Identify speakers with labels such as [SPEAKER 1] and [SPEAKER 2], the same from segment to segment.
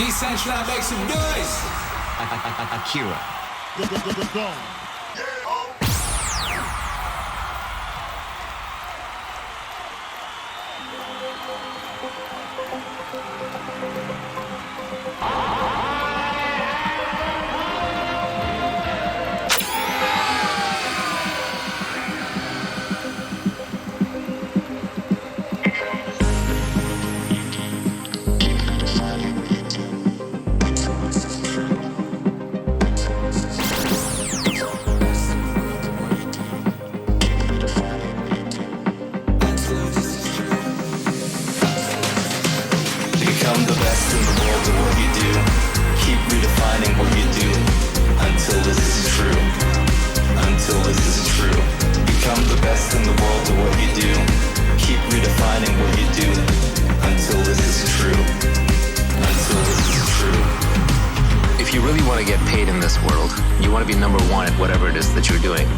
[SPEAKER 1] Decentraland, make some noise!
[SPEAKER 2] Akira
[SPEAKER 3] The Don.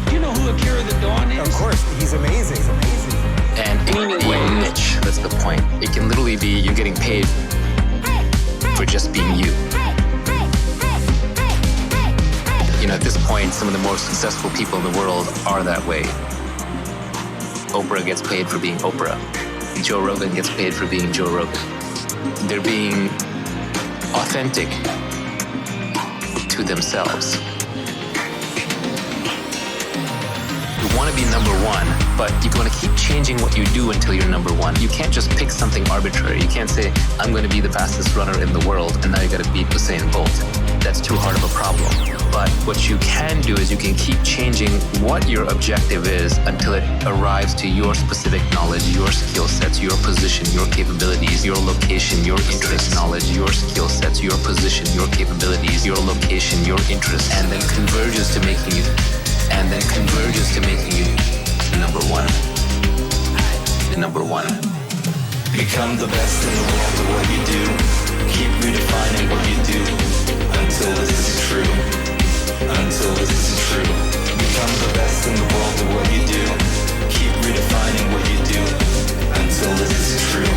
[SPEAKER 4] Do you know who Akira The Don is?
[SPEAKER 5] Of course, he's amazing.
[SPEAKER 4] And any niche, that's the point. It can literally be you getting paid for just being you. You know, at this point, some of the most successful people in the world are that way. Oprah gets paid for being Oprah. Joe Rogan gets paid for being Joe Rogan. They're being authentic to themselves. You want to be number one, but you're going to keep changing what you do until you're number one. You can't just pick something arbitrary. You can't say, I'm going to be the fastest runner in the world, and now you got to beat Usain Bolt. That's too hard of a problem. But what you can do is you can keep changing what your objective is until it arrives to your specific knowledge, your skill sets, your position, your capabilities, your location, your interest, knowledge, your skill sets, your position, your capabilities, your location, your interest, and then converges to making you number one. Number one.
[SPEAKER 6] Become the best in the world at what you do. Keep redefining what you do until this is true. Until this is true. Become the best in the world at what you do. Keep redefining what you do until this is true.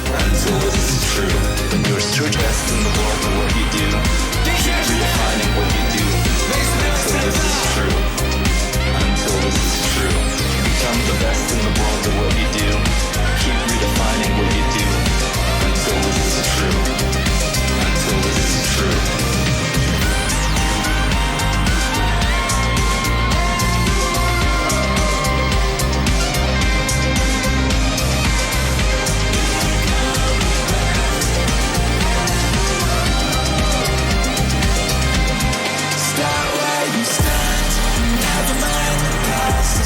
[SPEAKER 6] Until this is true. When you're searching best in the world at what you do. Keep redefining what you do until this is true. Until this is true. Become the best in the world at what you do. Keep redefining what you do until this is true. Until this is true. Start where you stand. Never mind the past.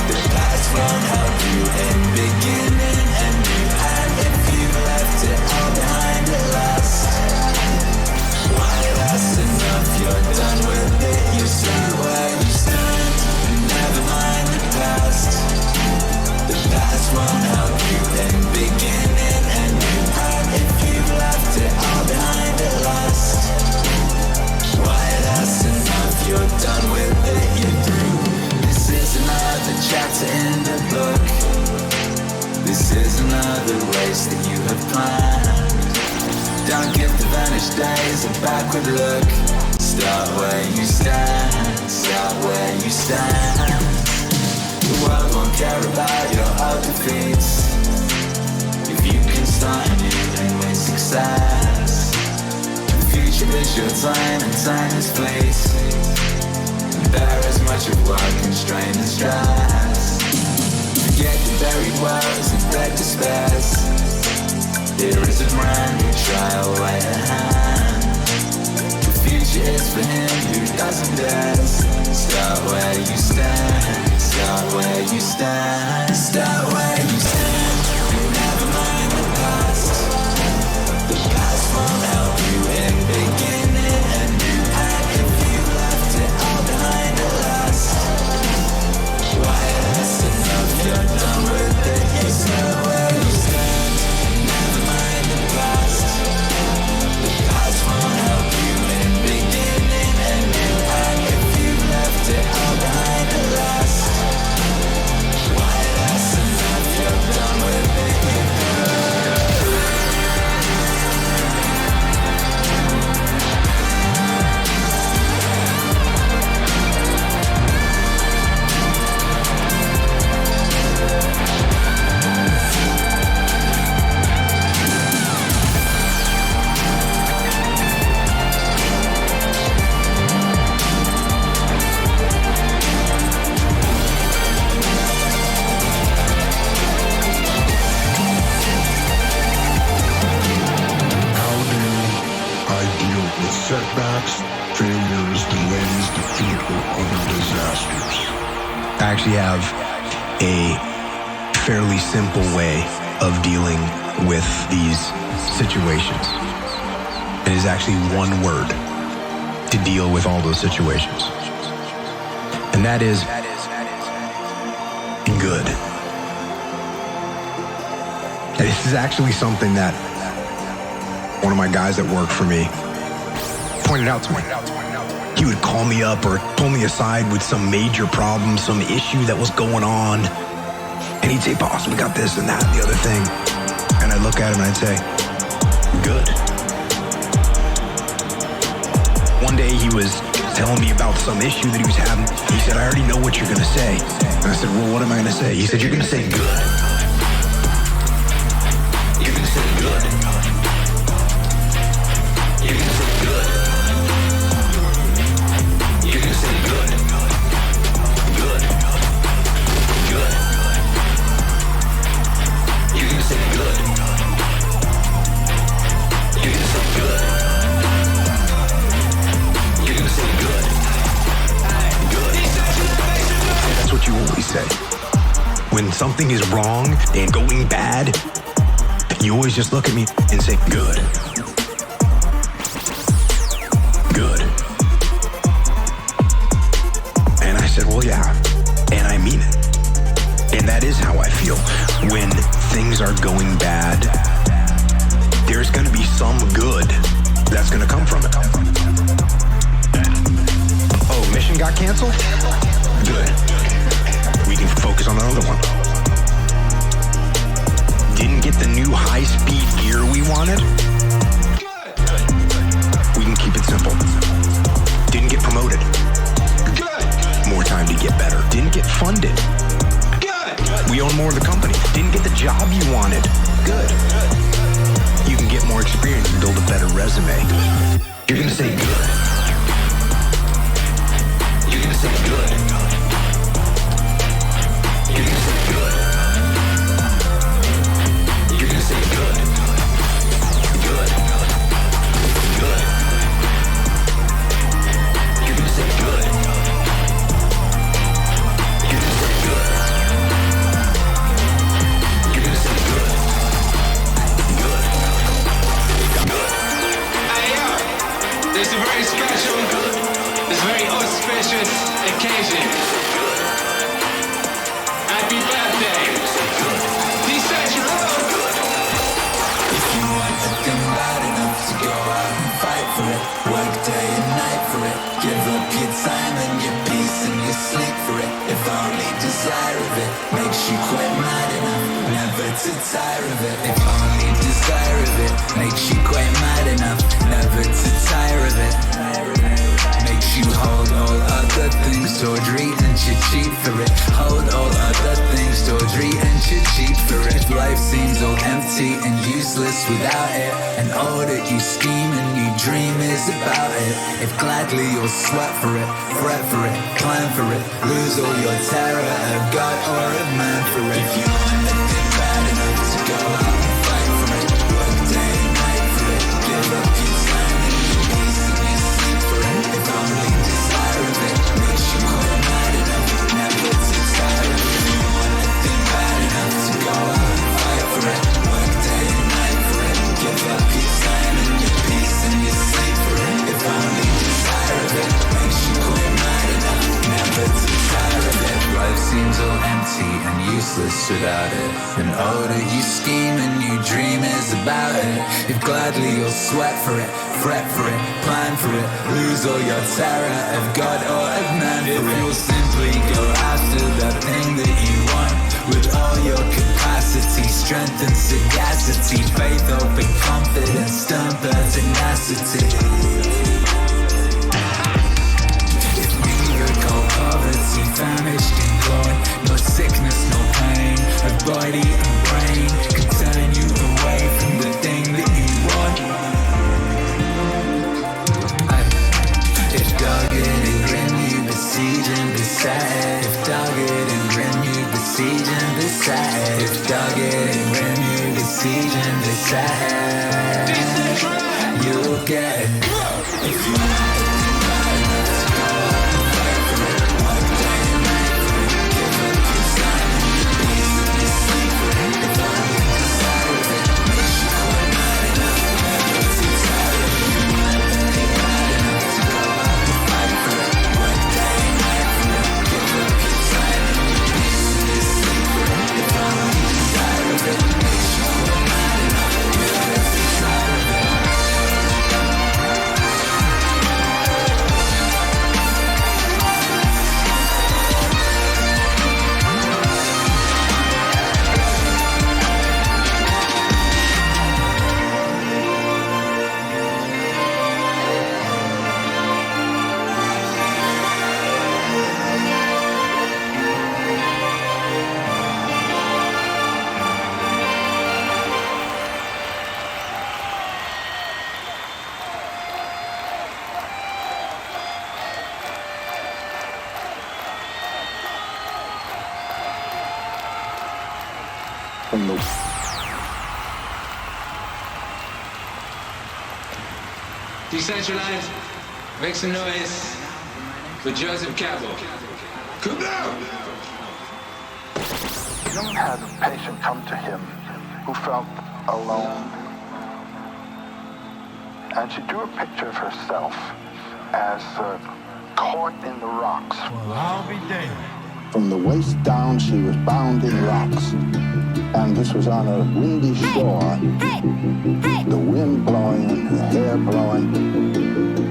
[SPEAKER 6] The past won't help you in beginning and new. And if you left it all behind at last, why that's enough, you're done with it. You start where you stand. Never mind the past. The past won't help you in beginning and new. And if you left it all behind at last, why that's enough, you're done with it, you're through. This is another chapter in the book. This is another race that you have planned. Don't give the vanished days a backward look. Start where you stand. Start where you stand. The world won't care about your old defeats if you can start anew and win success. The future is your time and time is fleet. Bear as much of work and strain and stress. Forget the buried woes and dead despairs. There is a brand new trial right at hand. The future is for him who doesn't dare. Start where you stand. Start where you stand. Start where you stand. Never mind the past. The past won't help you in beginning and new. And if you left it all behind at last, why that's enough, you're done with it. You start where you stand. Never mind the past. The past won't help you in beginning and new. And if you left it all behind at last, why that's enough,
[SPEAKER 3] setbacks, failures, delays, defeat, or other disasters.
[SPEAKER 5] I actually have a fairly simple way of dealing with these situations. It is actually one word to deal with all those situations. And that is good. And this is actually something that one of my guys that worked for me pointed out to me. He would call me up or pull me aside with some major problem, some issue that was going on. And he'd say, boss, we got this and that and the other thing. And I'd look at him and I'd say, good. One day he was telling me about some issue that he was having. He said, I already know what you're going to say. And I said, well, what am I going to say? He said, you're going to say good. You're going to say good. You're going to say good. You're going to say good. Good. Good. You're going to say good. You're going to say good. You're going to say good. Good. That's what you always say. When something is wrong and going bad, you always just look at me and say, good. Good. And I said, well, yeah, and I mean it. And that is how I feel. When things are going bad, there's going to be some good that's going to come from it. Oh, mission got canceled? Good. We can focus on another one. Didn't get the new high-speed gear we wanted? We can keep it simple. Didn't get promoted? Good. More time to get better. Didn't get funded? Good. We own more of the company. Didn't get the job you wanted? Good. You can get more experience and build a better resume. You're gonna say good. You're gonna say good. You're gonna say good. You're gonna say good. Good. Good. You're gonna say good. You're gonna say good. You're gonna say good. Good. Good.
[SPEAKER 1] Hey, yo, this is a very special, this very auspicious occasion. Happy birthday, Decentral.
[SPEAKER 6] If you want a thing bad enough to go out and fight for it, work day and night for it, give up your time and your peace and your sleep for it. If only desire of it makes you quite mad enough never to tire of it. If only desire of it makes you quite mad enough never to tire of it. Makes you hold all other things tawdry and cheap for it. Hold all other things tawdry and cheap for it. If life seems all empty and useless without it, and all that you scheme and you dream is about it, if gladly you'll sweat for it, fret for it, plan for it, lose all your terror of God or of man for it. If you want anything bad enough to go out and fight for it, work day and night for it, give up your time and your peace and your sleep for it. If only desire of it makes you quite mad enough never to tire of it. If you want anything bad enough to go out and fight for it, work day and night for it, give up your time and your peace and your sleep for it. If only desire of it makes you quite mad enough never to tire of it. Life seems all empty and useless without it, and all that you scheme and you dream is about it. If gladly you'll sweat for it, fret for it, plan for it, lose all your terror of God or of man for it. If you'll simply go after that thing that you want with all your capacity, strength and sagacity, faith, hope and confidence, stern pertinacity. If neither cold poverty, famished and glowing, no sickness, no pain of body and brain can turn you away from the thing that you want. If dogged and grim you besiege and beset, if dogged and grim you besiege and beset, if dogged and grim you besiege and beset, you'll get it. If you want it, try not to go out and fight for it. One day and night for it. Give up your sign and your peace and your secret. If only you decide with it, makes you quite mad enough. Never too tired of it. One day and night enough to go out and fight for it. One day and night for it. Give up your sign and your peace and your secret. If only you decide with it, makes you quite mad enough. Never too tired of it.
[SPEAKER 3] From the
[SPEAKER 1] Decentraland, make some noise with Joseph Campbell. Come down!
[SPEAKER 7] Jung had a patient come to him who felt alone. And she drew a picture of herself as caught in the rocks.
[SPEAKER 8] Well, I'll be damned.
[SPEAKER 3] From the waist down, she was bound in rocks. And this was on a windy shore. The wind blowing and her hair blowing.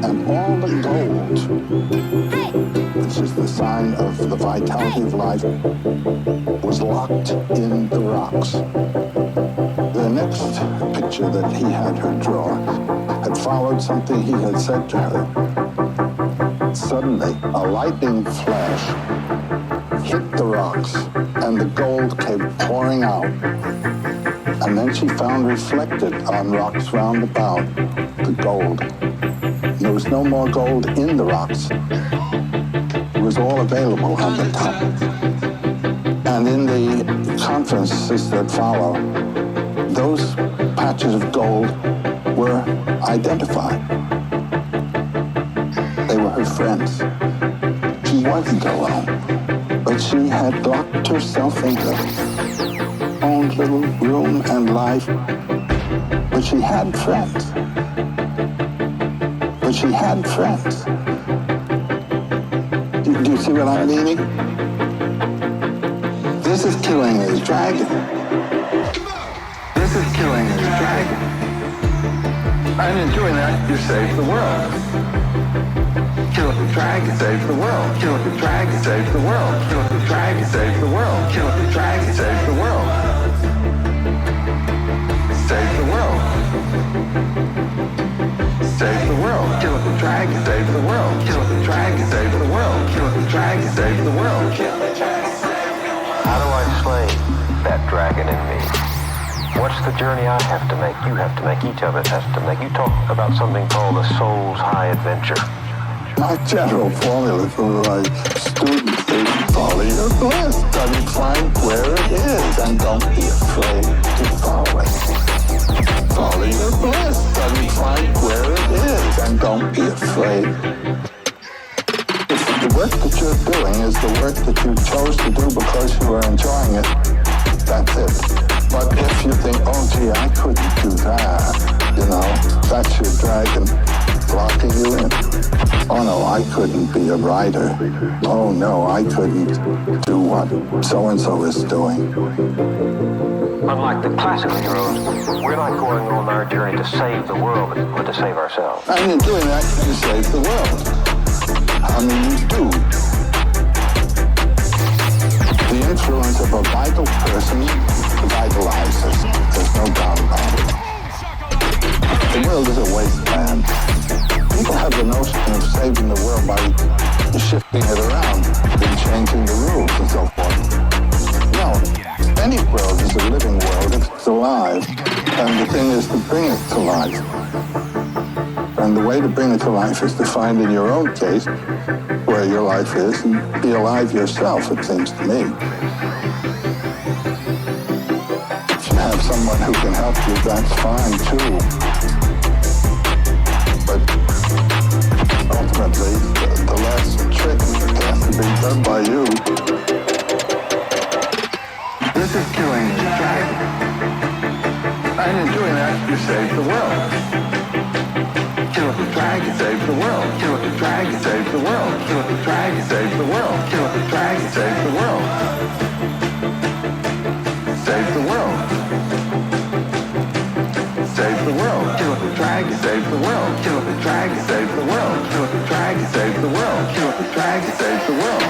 [SPEAKER 3] And all the gold, which is the sign of the vitality of life, was locked in the rocks. The next picture that he had her draw had followed something he had said to her. Suddenly, a lightning flash hit the rocks, and the gold came pouring out. And then she found reflected on rocks round about the gold. There was no more gold in the rocks. It was all available on the top. And in the conferences that follow, those patches of gold were identified. They were her friends. She wasn't alone. But she had locked herself in her own little room and life. But she had friends. But she had friends. Do you see what I'm meaning? This is killing his dragon. This is killing his dragon. And in doing that, you save the world. Kill the dragon, save the world. Kill the dragon, save the world. Kill the dragon, save the world. Kill the dragon, save the world. Save the world. Save the world. Kill the dragon, save the world. Kill the dragon, save the world. Kill the dragon, save the world. Kill the dragon, save the world.
[SPEAKER 9] How do I slay that dragon in me? What's the journey I have to make? You have to make. Each of us has to make. You talk about something called the soul's high adventure.
[SPEAKER 7] My general formula for my students is follow your bliss and find where it is and don't be afraid to follow it. Follow your bliss and find where it is and don't be afraid. If the work that you're doing is the work that you chose to do because you are enjoying it, that's it. But if you think, oh gee, I couldn't do that, that's your dragon locking you in. Oh no, I couldn't be a writer. Oh no, I couldn't do what so-and-so is doing.
[SPEAKER 9] Unlike the classical heroes, we're not going on our journey to save the world, but to save ourselves.
[SPEAKER 7] And in doing that, you save the world. I mean, you do. The influence of a vital person vitalizes. There's no doubt about it. The world is a wasteland. People have the notion of saving the world by shifting it around and changing the rules and so forth. No, any world is a living world if it's alive. And the thing is to bring it to life. And the way to bring it to life is to find in your own case where your life is and be alive yourself, it seems to me. If you have someone who can help you, that's fine too. Kill the dragon, save the world. Kill the dragon, save the world. Kill the dragon, save the world. Kill the dragon, save the world. Save the world. Save the world. Kill the dragon, save the world. Kill the dragon, save the world. Kill the dragon, save the world. Kill the dragon, save the world.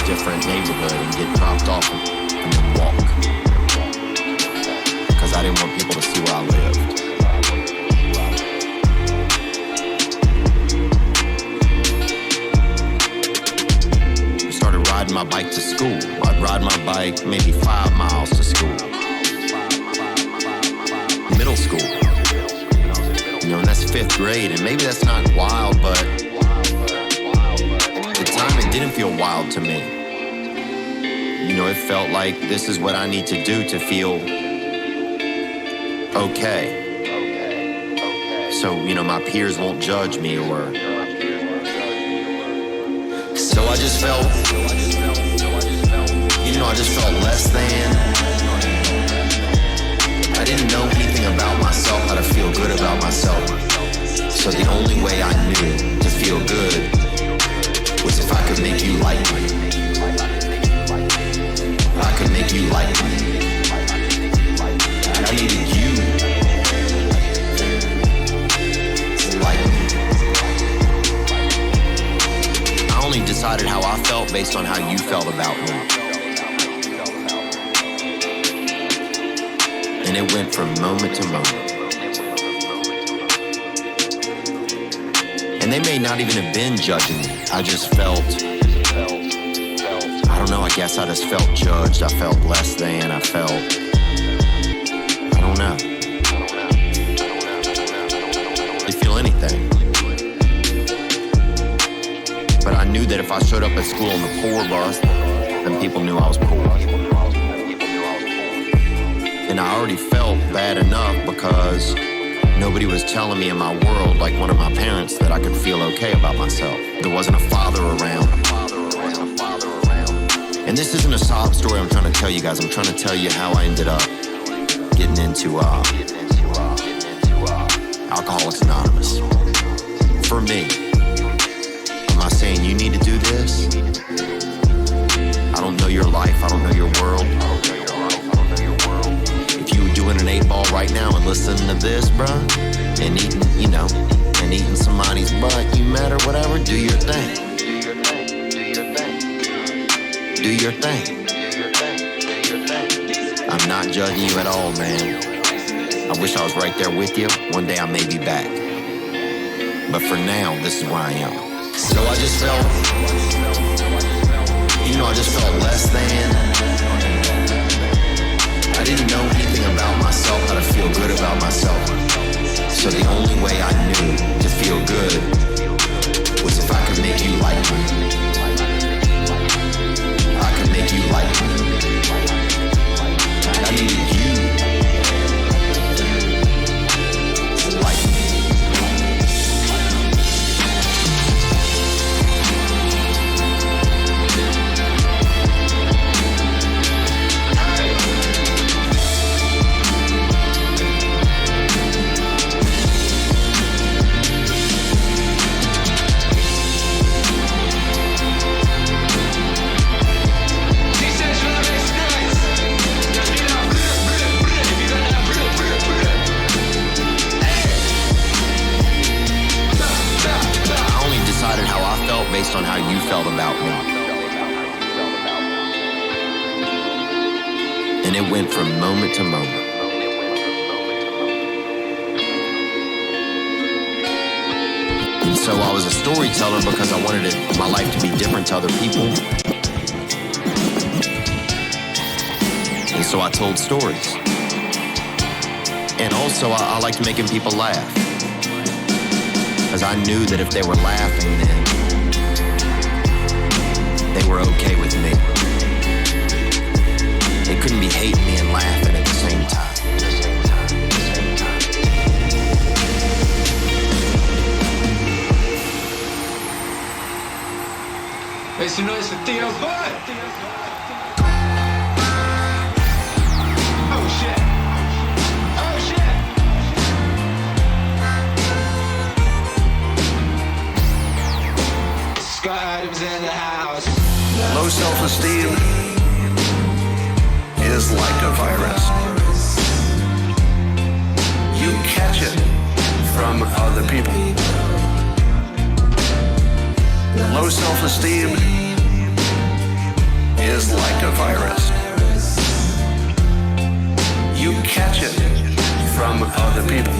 [SPEAKER 8] Different neighborhood and get dropped off and then walk. Because I didn't want people to see where I lived. I started riding my bike to school. I'd ride my bike maybe 5 miles to school. Middle school. You know, and that's 5th grade, and maybe that's not wild, but at the time it didn't feel wild to me. You know, it felt like this is what I need to do to feel okay. So, you know, my peers won't judge me or... So I just felt, you know, I just felt less than. I didn't know anything about myself, how to feel good about myself. So the only way I knew to feel good was if I could make you like me. I could make you like me. And I needed you to like me. I only decided how I felt based on how you felt about me. And it went from moment to moment. And they may not even have been judging me. I just felt... I don't know, I guess I just felt judged. I felt less than. I felt... I don't know. Didn't feel anything. But I knew that if I showed up at school on the poor bus, then people knew I was poor. And I already felt bad enough because nobody was telling me in my world, like one of my parents, that I could feel okay about myself. There wasn't a father around. And this isn't a sob story I'm trying to tell you guys. I'm trying to tell you how I ended up getting into Alcoholics Anonymous. For me, I'm not saying you need to do this. I don't know your life. I don't know your world. If you were doing an 8-ball right now and listening to this, bruh, and eating, you know, and eating somebody's butt, you matter, whatever, do your thing. Do your thing. I'm not judging you at all, man. I wish I was right there with you. One day I may be back. But for now, this is where I am. So I just felt, you know, I just felt less than. I didn't know anything about myself, how to feel good about myself. So the only way I knew to feel good was if I could make you like me. I could make you like me. I needed you to like me. Based on how you felt about me. And it went from moment to moment. And so I was a storyteller because I wanted my life to be different to other people. And so I told stories. And also I liked making people laugh. Because I knew that if they were laughing, then they were okay with me. They couldn't be hating me and laughing at the same time.
[SPEAKER 1] Make some noise for Theo, boy! Oh shit! Oh shit! Scott Adams in the house.
[SPEAKER 10] Low self-esteem is like a virus. You catch it from other people. Low self-esteem is like a virus. You catch it from other people.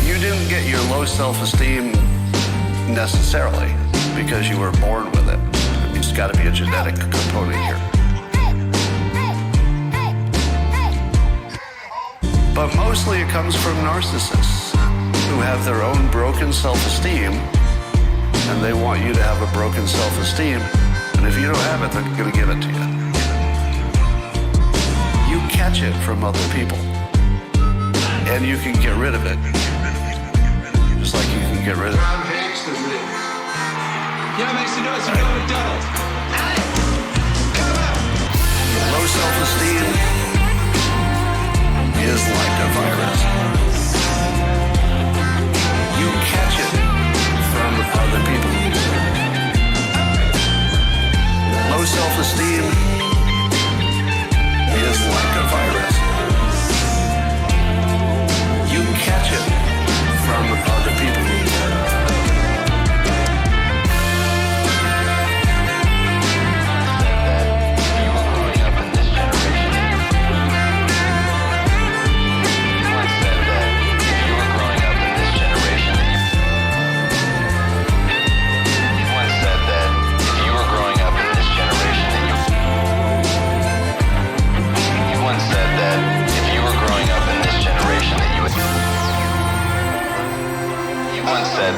[SPEAKER 10] You didn't get your low self-esteem necessarily because you were born with it. It's got to be a genetic component here. But mostly it comes from narcissists who have their own broken self-esteem, and they want you to have a broken self-esteem, and if you don't have it, they're going to give it to you. You catch it from other people, and you can get rid of it, just like you can get rid of it.
[SPEAKER 1] Yeah, make some noise for Antidote.
[SPEAKER 10] Low self-esteem is like a virus. You catch it from other people. Low self-esteem is like a virus. You catch it from other people.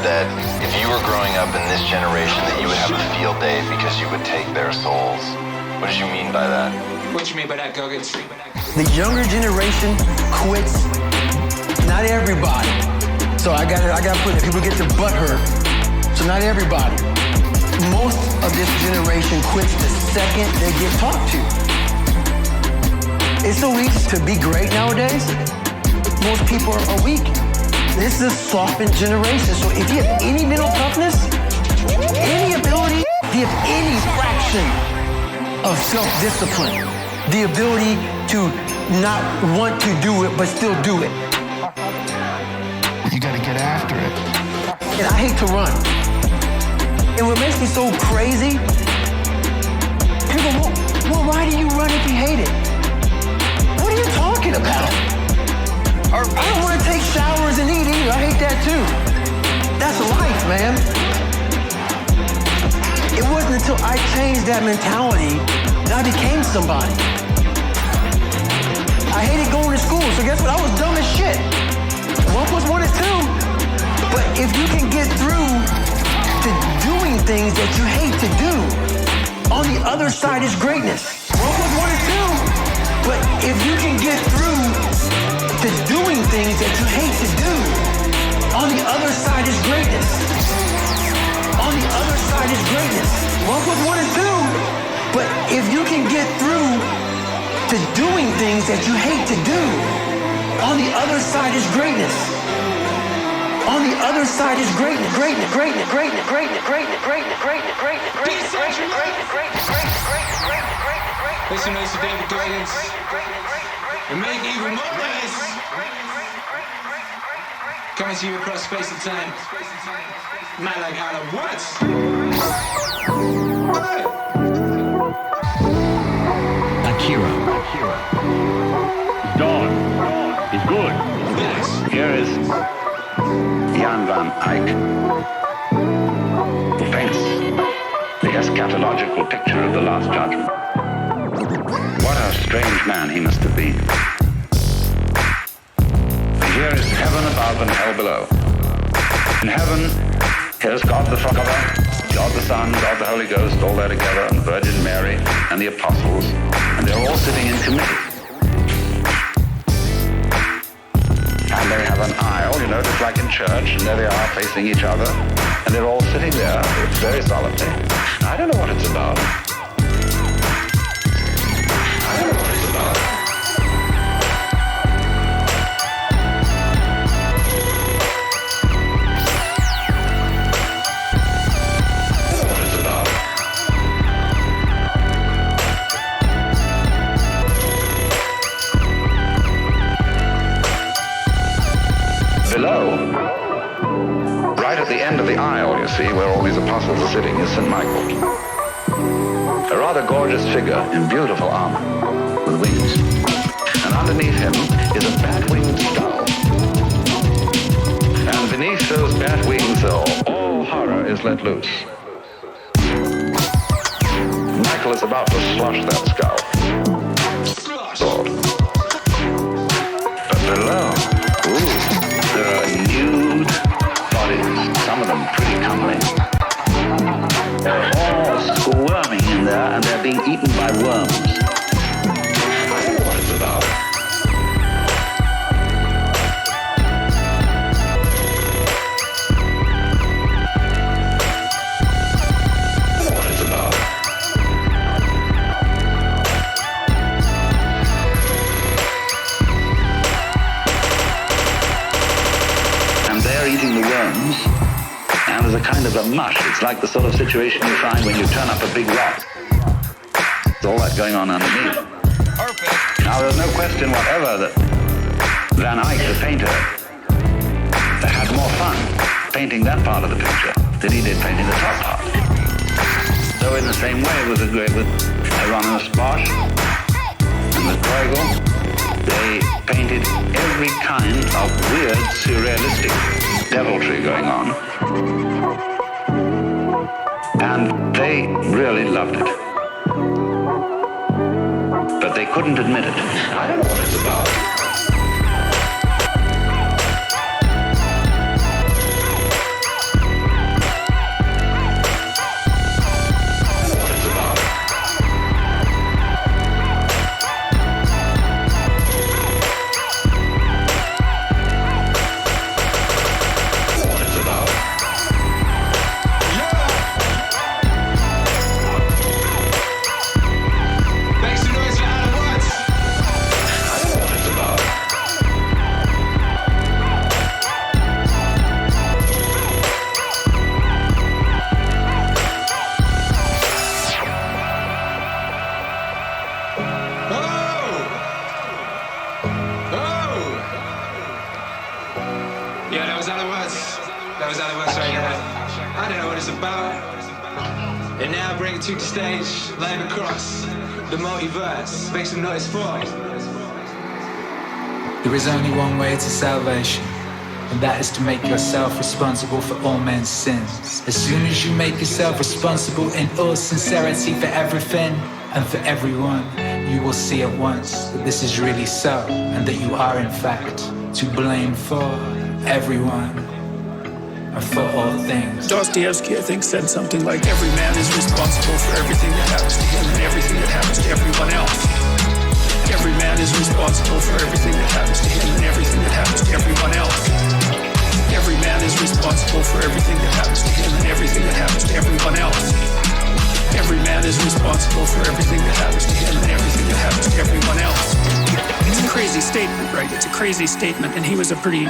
[SPEAKER 11] That if you were growing up in this generation that you would have a field day because you would take their souls. What did you mean by that?
[SPEAKER 1] What you mean by that, Goggins?
[SPEAKER 12] The younger generation quits. Not everybody. So I got to put it, people get their butt hurt. So not everybody. Most of this generation quits the second they get talked to. It's so easy to be great nowadays. Most people are weak. This is a softened generation. So if you have any mental toughness, any ability, if you have any fraction of self-discipline, the ability to not want to do it but still do it. You gotta get after it. And I hate to run. And what makes me so crazy, people go, well, why do you run if you hate it? What are you talking about? I don't want to take showers and eat either. I hate that too. That's life, man. It wasn't until I changed that mentality that I became somebody. I hated going to school, so guess what? I was dumb as shit. 1 + 1 is 2. But if you can get through to doing things that you hate to do, on the other side is greatness. 1 + 1 is 2. But if you can get through to doing things that you hate to do, on the other side is greatness. On the other side is greatness. 1 + 1 is 2. But if you can get through to doing things that you hate to do, on the other side is greatness. On the other side is greatness, greatness, greatness, greatness, greatness, greatness, greatness, greatness, greatness, greatness, greatness, greatness, greatness, greatness, greatness, greatness.
[SPEAKER 1] Listen to David Goggins. And make even more noise. Coming to you across space and time. Man like all at once.
[SPEAKER 2] Akira.
[SPEAKER 13] Don is good.
[SPEAKER 1] Yes.
[SPEAKER 13] Here is Jan van Eyck. Who paints the eschatological picture of the Last Judgment. What a strange man he must have been. For
[SPEAKER 14] Here is heaven above and hell below. In heaven, here's God the Father, God the Son, God the Holy Ghost, all there together, and Virgin Mary, and the apostles, and they're all sitting in committee. And they have an aisle, just like in church, and there they are facing each other, and they're all sitting there very solemnly. I don't know what it's about. Below, right at the end of the aisle, you see, where all these apostles are sitting, is St. Michael. A rather gorgeous figure in beautiful armor, with wings. And underneath him is a bat-winged skull. And beneath those bat wings, all horror is let loose. Michael is about to slush that skull. Sword. But below, there are nude bodies, some of them pretty comely. They're all squirming in there, and they're being eaten by worms. I don't know what it's about. I don't know what it's about. They're eating the worms, and there's a kind of a mush. It's like the sort of situation you find when you turn up a big rock. There's all that going on underneath. Perfect. Now, there's no question whatever that Van Eyck, the painter, had more fun painting that part of the picture than he did painting the top part. So in the same way with Hieronymus Bosch and the Bruegel, they painted every kind of weird, surrealistic deviltry going on. And they really loved it. But they couldn't admit it. I don't know what it's about.
[SPEAKER 1] To the stage, live across the multiverse. Make some noise for it.
[SPEAKER 15] There is only one way to salvation, and that is to make yourself responsible for all men's sins. As soon as you make yourself responsible in all sincerity for everything and for everyone, you will see at once that this is really so, and that you are in fact to blame for everyone. For all things.
[SPEAKER 16] Dostoevsky, I think, said something like, every man is responsible for everything that happens to him and everything that happens to everyone else. Every man is responsible for everything that happens to him and everything that happens to everyone else. Every man is responsible for everything that happens to him and everything that happens to everyone else. Every man is responsible for everything that happens to him and everything that happens to everyone else. It's a crazy statement, right? It's a crazy statement, and he was a pretty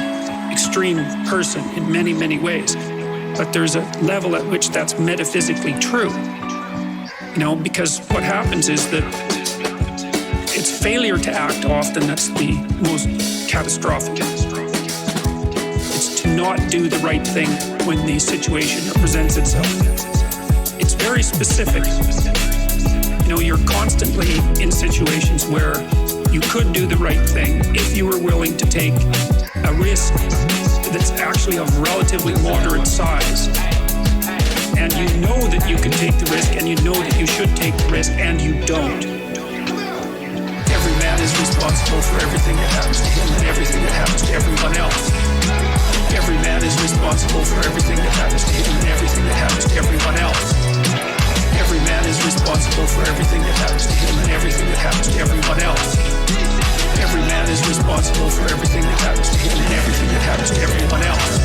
[SPEAKER 16] extreme person in many, many ways. But there's a level at which that's metaphysically true. Because what happens is that it's failure to act often that's the most catastrophic. It's to not do the right thing when the situation presents itself. It's very specific. You're constantly in situations where you could do the right thing if you were willing to take a risk that's actually of relatively moderate size. And you know that you can take the risk, and you know that you should take the risk, and you don't. Every man is responsible for everything that happens to him and everything that happens to everyone else. Every man is responsible for everything that happens to him and everything that happens to everyone else. Every man is responsible for everything that happens to him and everything that happens to everyone else. Every man is responsible for everything that happens to him and everything that happens to everyone else.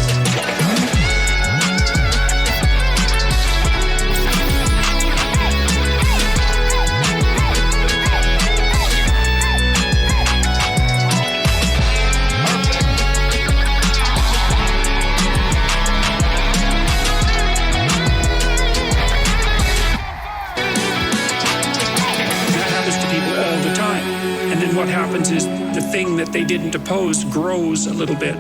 [SPEAKER 16] What happens is the thing that they didn't oppose grows a little bit,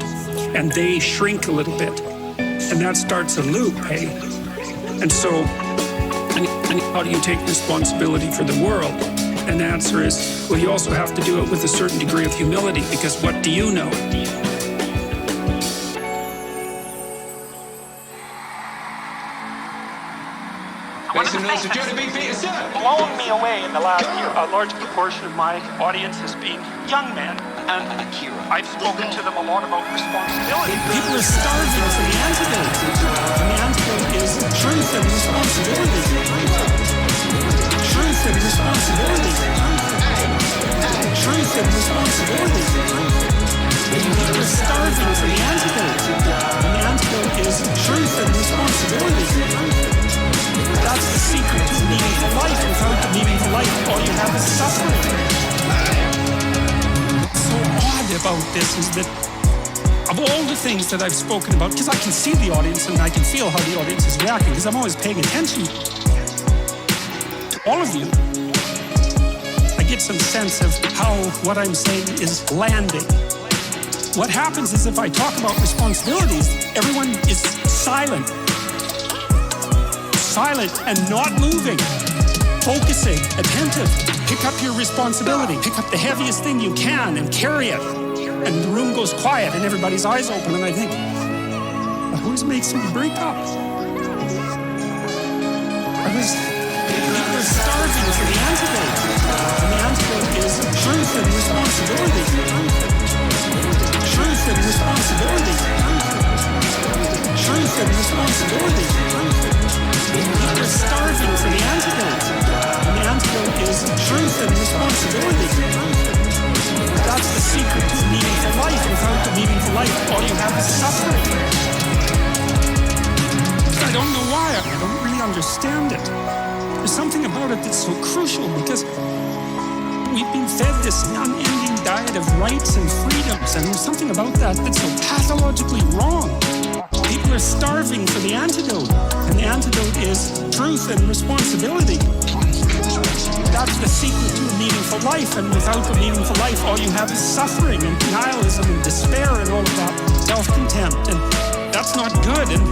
[SPEAKER 16] and they shrink a little bit, and that starts a loop, hey? And so, and how do you take responsibility for the world? And the answer is, well, you also have to do it with a certain degree of humility, because what do you know? Blown me away in the last year. A large proportion of my audience has been young men, and Akira. I've spoken to them a lot about responsibility. People are starving for the antidote. And the antidote is truth and responsibility. Truth and responsibility. Truth and responsibility. People are starving for the antidote. And the antidote is truth and responsibility. That's the secret to meaningful life. Without the meaningful life, all you have is suffering. What's so odd about this is that of all the things that I've spoken about, because I can see the audience and I can feel how the audience is reacting, because I'm always paying attention to all of you, I get some sense of how what I'm saying is landing. What happens is if I talk about responsibilities, everyone is silent. Silent and not moving, focusing, attentive. Pick up your responsibility. Pick up the heaviest thing you can and carry it. And the room goes quiet and everybody's eyes open. And I think, well, who's making me break up? People are starving for the antidote. And the antidote is truth and responsibility. Truth and responsibility. Truth and responsibility. People are starving for the antidote. And the antidote is truth and responsibility. That's the secret to meaningful life. Without the meaningful life, all you have is suffering. I don't know why. I don't really understand it. There's something about it that's so crucial because we've been fed this unending diet of rights and freedoms, and there's something about that that's so pathologically wrong. People are starving for the antidote, and the antidote is truth and responsibility. That's the secret to a meaningful life, and without a meaningful life, all you have is suffering and nihilism and despair and all of that self-contempt, and that's not good, and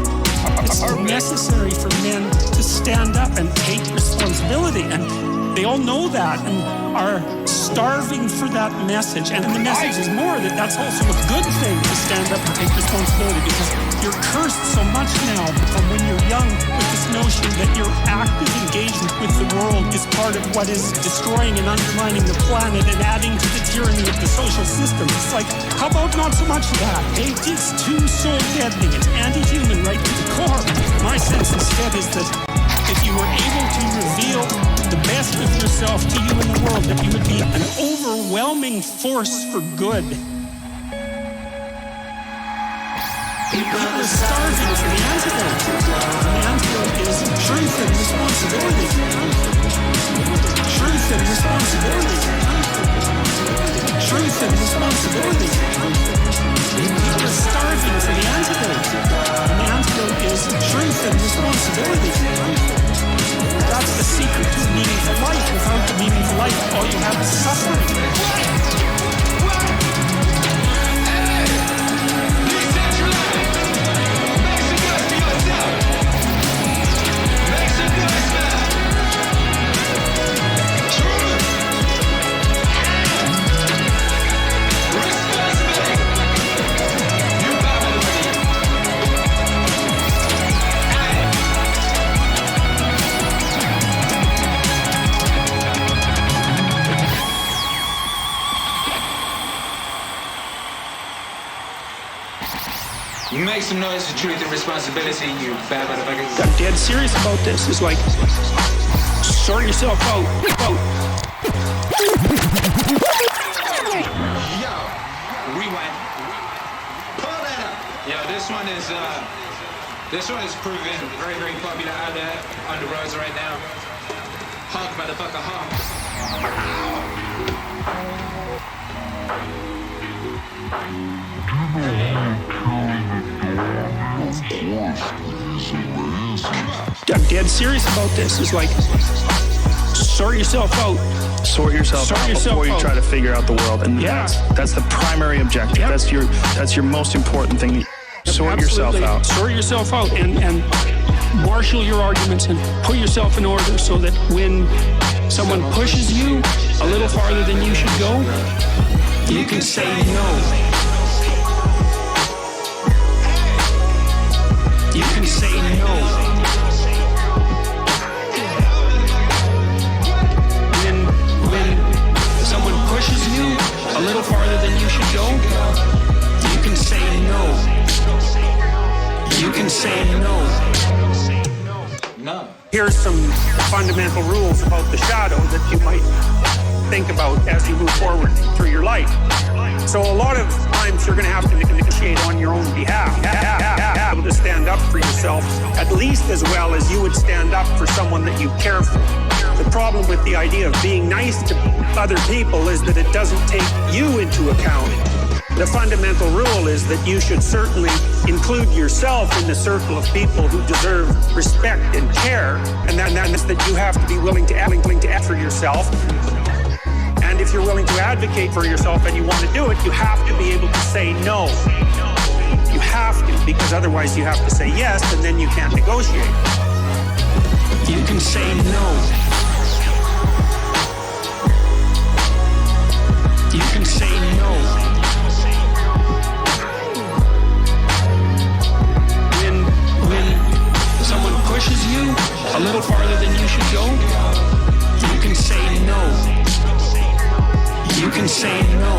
[SPEAKER 16] it's necessary for men to stand up and take responsibility, and they all know that and are starving for that message. And the message is more that that's also a good thing to stand up and take responsibility, because you're cursed so much now from when you're young with this notion that your active engagement with the world is part of what is destroying and undermining the planet and adding to the tyranny of the social system. It's like, how about not so much of that? Hey, it's too soul-deadening. It's anti-human right to the core. My sense instead is that if you were able to reveal the best of yourself to you in the world, that you would be an overwhelming force for good. People are starving for the antidote. And the antidote is truth and responsibility. Truth and responsibility. Truth and responsibility. People are starving for the antidote. And the antidote is truth and responsibility. That's the secret to a meaningful life. Without the meaningful life, all you have is suffering.
[SPEAKER 15] make some noise for truth and responsibility, you bad motherfuckers.
[SPEAKER 16] I'm dead serious about this. It's like, sort yourself out.
[SPEAKER 15] Yo, rewind. Pull that up. Yo, this one is proven very, very popular out there on the roads right now. Honk, motherfucker, honk.
[SPEAKER 16] I'm dead serious about this. It's like, sort yourself out.
[SPEAKER 17] Sort yourself out before you try to figure out the world, and that's the primary objective. Yep. That's your most important thing. Sort yourself out.
[SPEAKER 16] Sort yourself out, and marshal your arguments and put yourself in order so that when someone pushes you a little farther than you should go, you can say no. You can say no. When someone pushes you a little farther than you should go, you can say no. You can say no.
[SPEAKER 15] No.
[SPEAKER 16] Here's some fundamental rules about the shadow that you might think about as you move forward through your life. So a lot of times you're going to have to negotiate on your own behalf. Able to stand up for yourself at least as well as you would stand up for someone that you care for. The problem with the idea of being nice to other people is that it doesn't take you into account. The fundamental rule is that you should certainly include yourself in the circle of people who deserve respect and care, and that's that you have to be willing to act for yourself. And if you're willing to advocate for yourself and you want to do it, you have to be able to say no. You have to, because otherwise you have to say yes, and then you can't negotiate. You can say no. You can say no. When someone pushes you a little farther than you should go, you can say no. You can say no.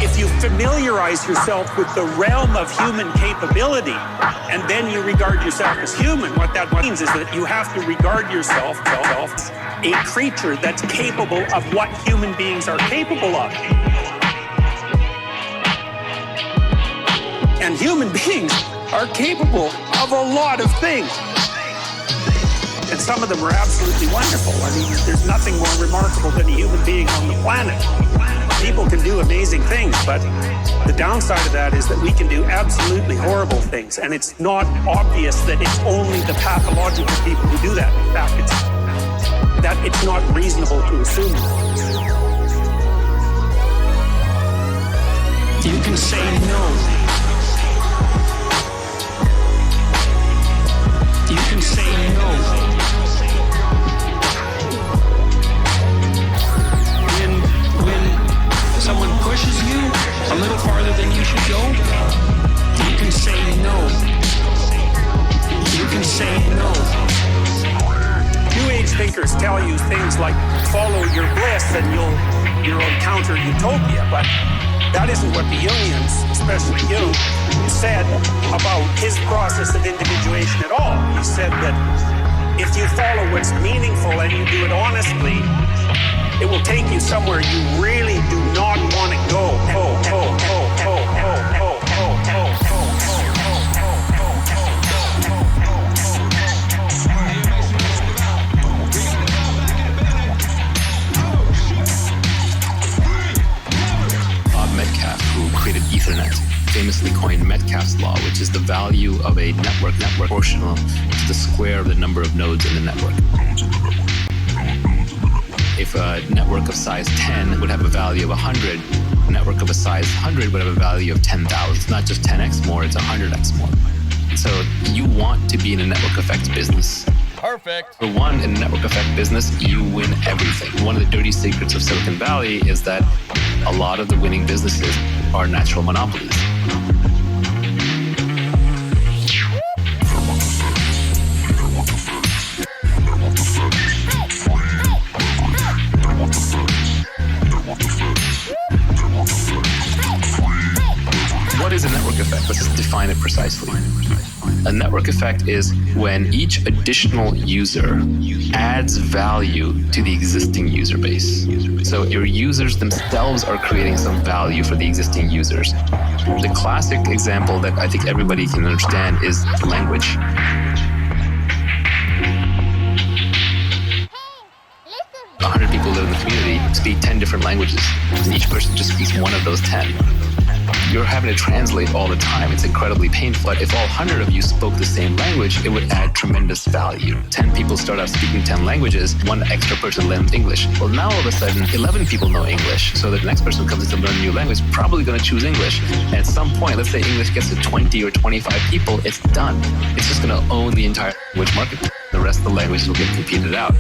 [SPEAKER 16] If you familiarize yourself with the realm of human capability, and then you regard yourself as human, what that means is that you have to regard yourself as a creature that's capable of what human beings are capable of. And human beings are capable of a lot of things. And some of them are absolutely wonderful. I mean, there's nothing more remarkable than a human being on the planet. People can do amazing things, but the downside of that is that we can do absolutely horrible things. And it's not obvious that it's only the pathological people who do that. In fact, it's not reasonable to assume. You can say no. You can say no. When someone pushes you a little farther than you should go, you can say no. You can say no. New Age thinkers tell you things like follow your bliss and you'll encounter utopia, but that isn't what the Jungians, especially Jung, said about his process of individuation at all. He said that if you follow what's meaningful and you do it honestly, it will take you somewhere you really do not want to go.
[SPEAKER 4] Metcalf, who created Ethernet, famously coined Metcalf's law, which is the value of a network proportional to the square of the number of nodes in the network. If a network of size 10 would have a value of 100, a network of a size 100 would have a value of 10,000. It's not just 10x more, it's 100x more. And so you want to be in a network effect business.
[SPEAKER 11] Perfect.
[SPEAKER 4] For one, in a network effect business, you win everything. One of the dirty secrets of Silicon Valley is that a lot of the winning businesses are natural monopolies. What is a network effect? Let's just A network effect is when each additional user adds value to the existing user base. So your users themselves are creating some value for the existing users. The classic example that I think everybody can understand is language. A 100 people live in the community, speak 10 different languages, and each person just speaks one of those 10. You're having to translate all the time. It's incredibly painful. But if all 100 of you spoke the same language, it would add tremendous value. 10 people start out speaking 10 languages, one extra person learns English. Well, now all of a sudden, 11 people know English. So the next person comes in to learn a new language, probably going to choose English. And at some point, let's say English gets to 20 or 25 people, it's done. It's just going to own the entire language market. The rest of the languages will get competed out.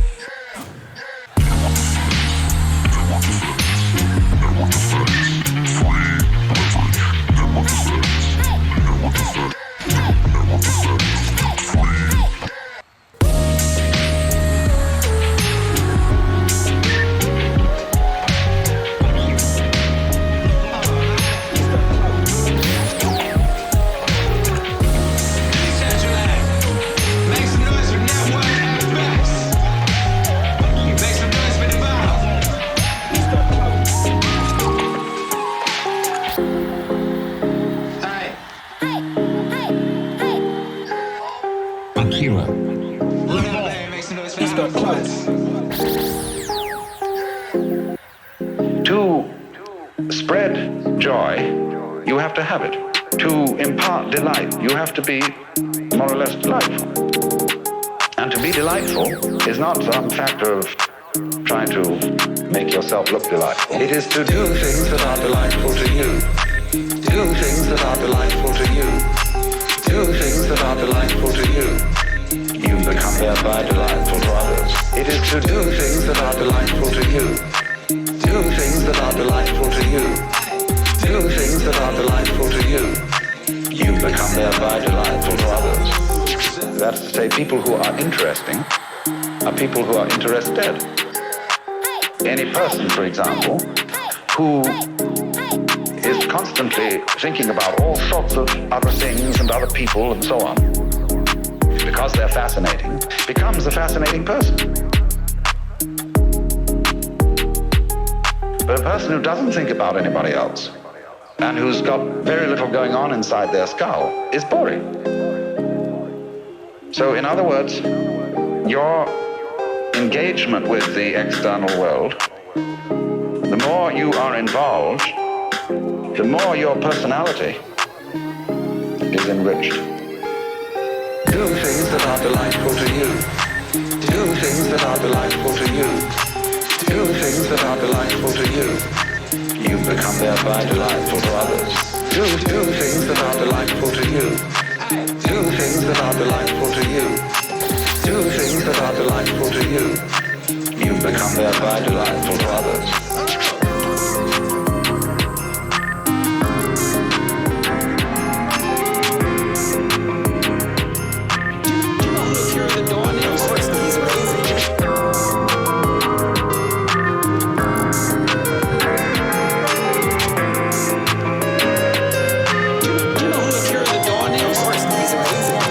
[SPEAKER 14] To spread joy, you have to have it. To impart delight, you have to be more or less delightful. And to be delightful is not some factor of trying to make yourself look delightful. It is to do things that are delightful to you. Do things that are delightful to you. Do things that are delightful to you. You become thereby delightful to others. It is to do things that are delightful to you. Do things that are delightful to you. Do things that are delightful to you. You become thereby delightful to others. That's to say, people who are interesting are people who are interested. Any person, for example, who is constantly thinking about all sorts of other things and other people and so on, because they're fascinating, becomes a fascinating person. But a person who doesn't think about anybody else and who's got very little going on inside their skull is boring. So in other words, your engagement with the external world, the more you are involved, the more your personality is enriched. Do things that are delightful to you. Do things that are delightful to you. Do things that are delightful to you. You become thereby delightful to others. Do things that are delightful to you. Do things that are delightful to you. Do things that are delightful to you. You become thereby delightful to others.
[SPEAKER 12] Akira The Don is? He's amazing. Do you know who Akira The Don is? He's amazing.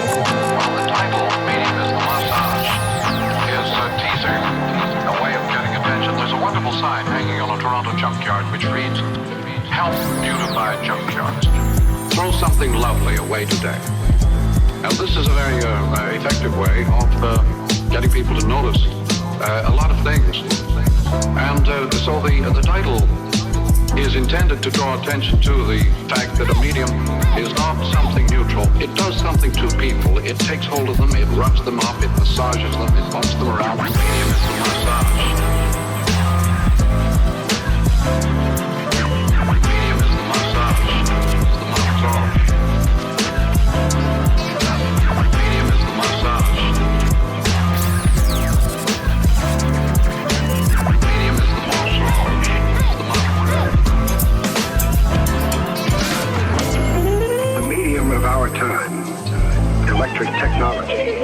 [SPEAKER 18] Well, the title, Meaning is the Massage, is a teaser, a way of getting attention. There's a wonderful sign hanging on a Toronto junkyard which reads, "Help beautify junkyards. Throw something lovely away today." Now, this is a very effective way of getting people to notice a lot of things. And so the title is intended to draw attention to the fact that a medium is not something neutral. It does something to people. It takes hold of them, it rubs them up, it massages them, it bumps them around. The medium is the massage. The medium is the massage. It's the massage.
[SPEAKER 19] Of our time, electric technology,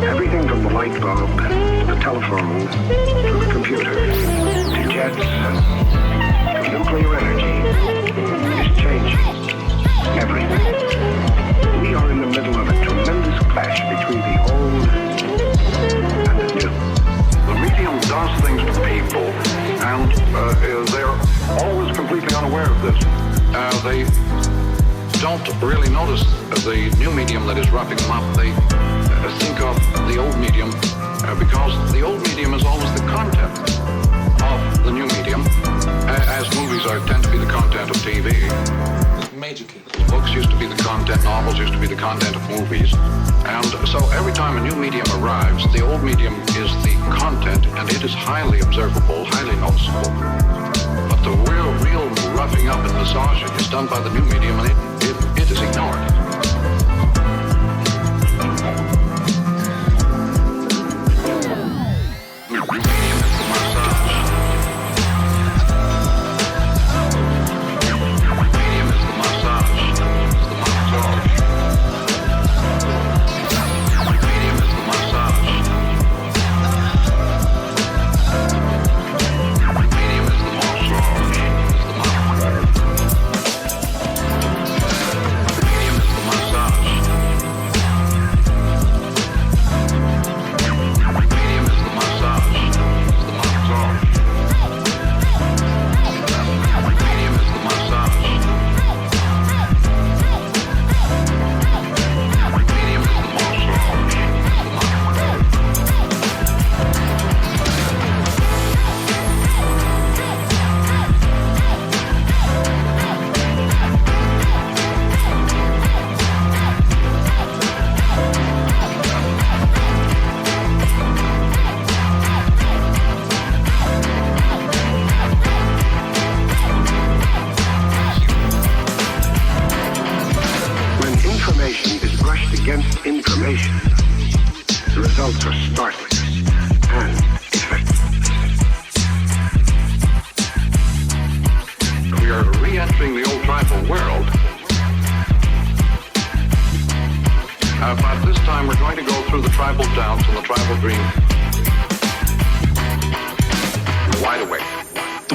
[SPEAKER 19] everything from the light bulb to the telephone to the computer to jets to nuclear energy is changing everything. We are in the middle of a tremendous clash between the old and the new.
[SPEAKER 18] The medium does things to people, and they're always completely unaware of this. They don't really notice the new medium that is wrapping them up. They think of the old medium because the old medium is always the content of the new medium, as movies tend to be the content of TV. Major key. Books used to be the content, novels used to be the content of movies. And so every time a new medium arrives, the old medium is the content, and it is highly observable, highly noticeable. But the real roughing up and massaging is done by the new medium, and it is ignored.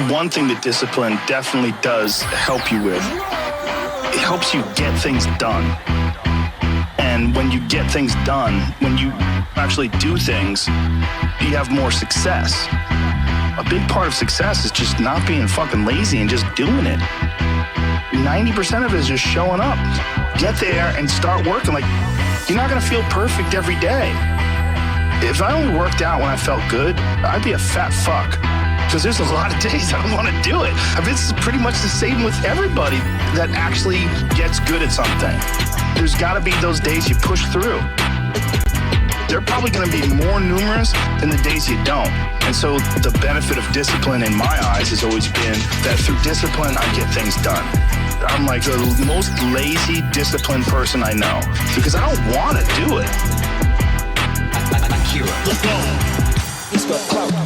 [SPEAKER 17] One thing that discipline definitely does help you with, it helps you get things done. And when you get things done, when you actually do things, you have more success. A big part of success is just not being fucking lazy and just doing it. 90% of it is just showing up. Get there and start working. Like, you're not gonna feel perfect every day. If I only worked out when I felt good, I'd be a fat fuck. Because there's a lot of days I don't want to do it. I mean, it's pretty much the same with everybody that actually gets good at something. There's got to be those days you push through. They're probably going to be more numerous than the days you don't. And so the benefit of discipline in my eyes has always been that through discipline, I get things done. I'm like the most lazy, disciplined person I know because I don't want to do it.
[SPEAKER 2] Akira. Let's go.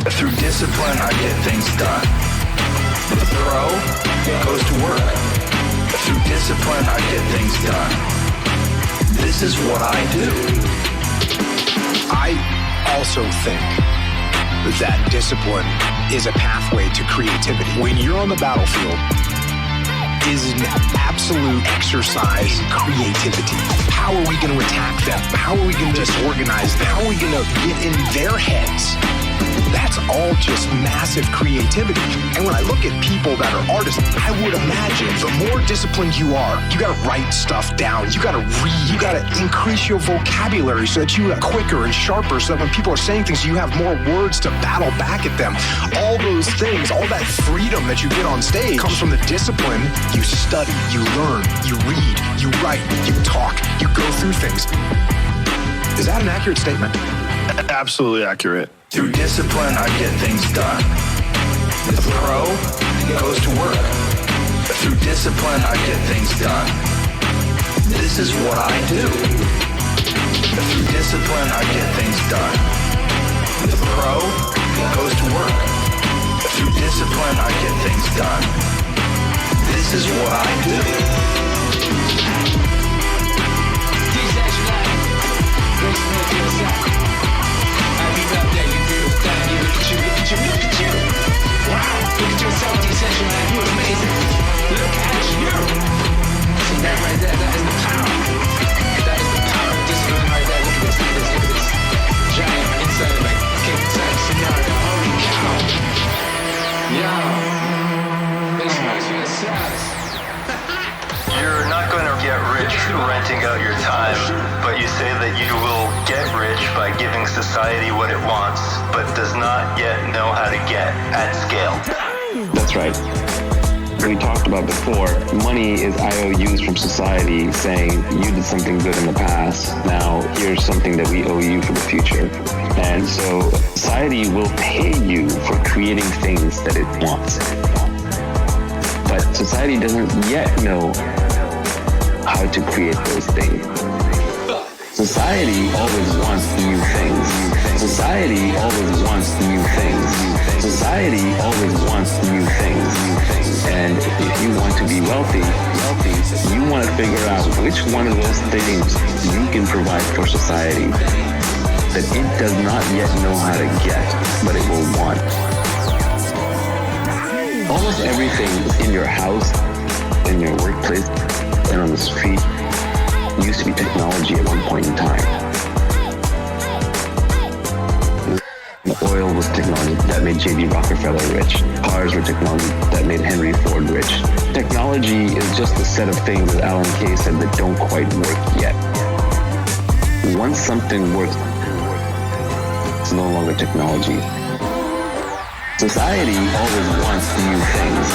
[SPEAKER 17] Through discipline, I get things done. The pro goes to work. Through discipline, I get things done. This is what I do.
[SPEAKER 5] I also think that discipline is a pathway to creativity. When you're on the battlefield, is an absolute exercise in creativity. How are we going to attack them? How are we going to disorganize them? How are we going to get in their heads? That's all just massive creativity. And when I look at people that are artists, I would imagine the more disciplined you are, you got to write stuff down. You got to read. You got to increase your vocabulary so that you are quicker and sharper so that when people are saying things, you have more words to battle back at them. All those things, all that freedom that you get on stage comes from the discipline. You study, you learn, you read, you write, you talk, you go through things. Is that an accurate statement?
[SPEAKER 17] Absolutely accurate. Through discipline, I get things done. The pro goes to work. Through discipline, I get things done. This is what I do. Through discipline, I get things done. The pro goes to work. Through discipline, I get things done. This is what I do.
[SPEAKER 1] Look at you. Wow, look at yourself, Decentraland. You're amazing. Look at you. See that right there? That is the power.
[SPEAKER 11] about your time, but you say that you will get rich by giving society what it wants, but does not yet know how to get at scale.
[SPEAKER 20] That's right. We talked about before, money is IOUs from society saying you did something good in the past, now here's something that we owe you for the future. And so society will pay you for creating things that it wants. But society doesn't yet know how to create those things. Society always wants new things. Society always wants new things. Society always wants new things. And if you want to be wealthy, you want to figure out which one of those things you can provide for society that it does not yet know how to get, but it will want. Almost everything in your house, in your workplace, and on the street used to be technology at one point in time. The oil was technology that made J.D. Rockefeller rich. Cars were technology that made Henry Ford rich. Technology is just a set of things, as Alan Kay said, that don't quite work yet. Once something works, it's no longer technology. Society always wants new things.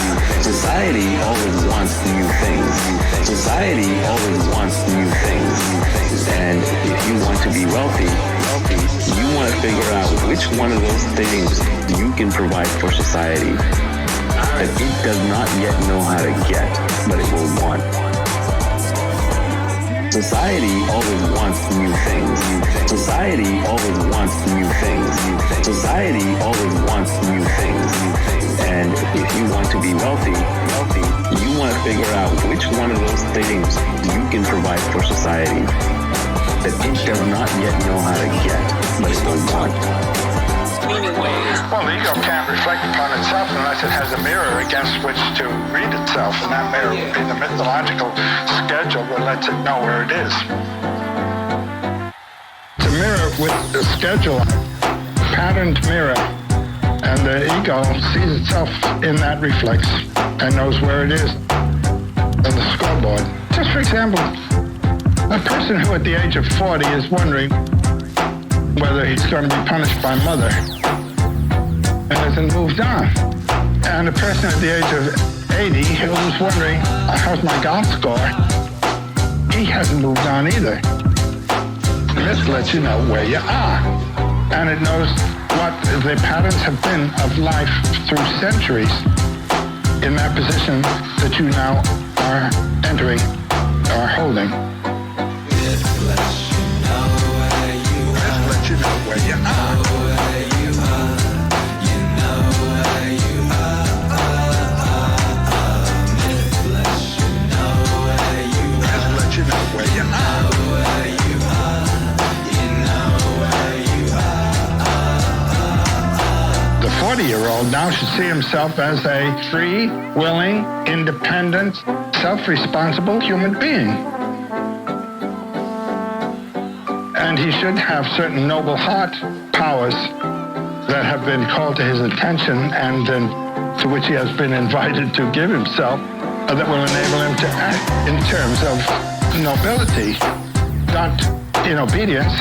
[SPEAKER 20] Society always wants new things. Society always wants new things. And if you want to be wealthy, you want to figure out which one of those things you can provide for society that it does not yet know how to get, but it will want. Society always wants new things. Society always wants new things. Society always wants new things. And if you want to be wealthy, you want to figure out which one of those things you can provide for society that it does not yet know how to get, but it will want.
[SPEAKER 16] Well, the ego can't reflect upon itself unless it has a mirror against which to read itself, and that mirror would be the mythological schedule that lets it know where it is. It's a mirror with a schedule, patterned mirror, and the ego sees itself in that reflex and knows where it is on the scoreboard. Just for example, a person who at the age of 40 is wondering whether he's going to be punished by mother and hasn't moved on. And a person at the age of 80 who's wondering, how's my golf score? He hasn't moved on either. This lets you know where you are. And it knows what the patterns have been of life through centuries in that position that you now are entering or holding. This lets you know where you are. The 40-year-old now should see himself as a free, willing, independent, self-responsible human being. And he should have certain noble heart powers that have been called to his attention and to which he has been invited to give himself that will enable him to act in terms of nobility, not in obedience,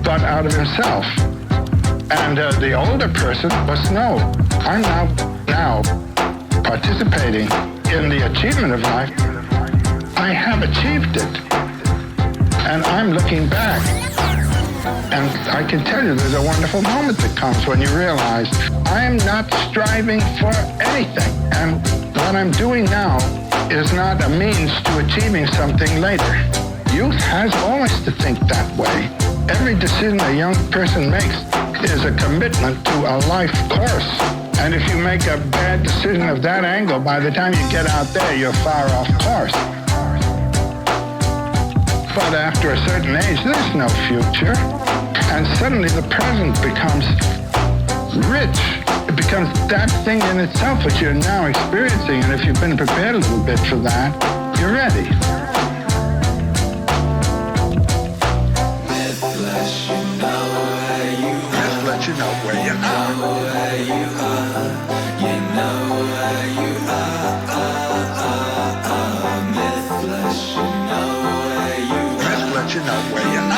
[SPEAKER 16] but out of himself. And the older person must know, I'm now participating in the achievement of life. I have achieved it. And I'm looking back. And I can tell you there's a wonderful moment that comes when you realize I am not striving for anything. And what I'm doing now is not a means to achieving something later. Youth has always to think that way. Every decision a young person makes is a commitment to a life course. And if you make a bad decision of that angle, by the time you get out there, you're far off course. But after a certain age, there's no future. And suddenly the present becomes rich. It becomes that thing in itself which you're now experiencing. And if you've been prepared a little bit for that, you're ready. This lets you know where you are. This lets you know where you are. You know where you are. Myth lets you know where you are.
[SPEAKER 21] know where you are.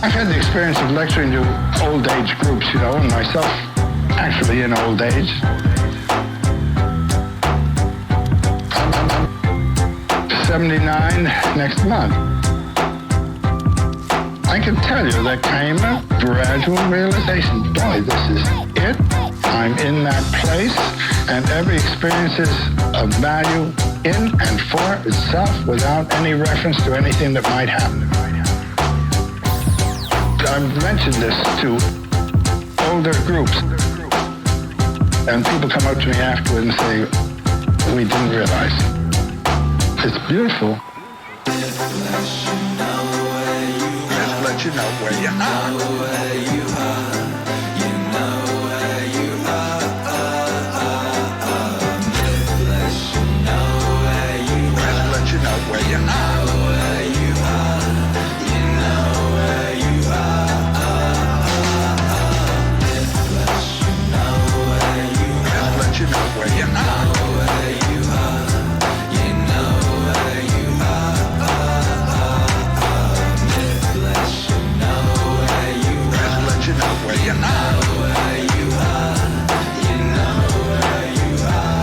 [SPEAKER 21] I've had the experience of lecturing to old age groups, you know, and myself actually in old age. I'm 79 next month. I can tell you there came a gradual realization. Boy, this is it. I'm in that place, and every experience is of value in and for itself without any reference to anything that might happen. I've mentioned this to older groups, and people come up to me afterward and say, we didn't realize. It's beautiful. Just let you know where you are. You know where you are. Just let you know where you are. You know where you are. You know where you are. Let you know where you are. Let you know where you are. You know where you are.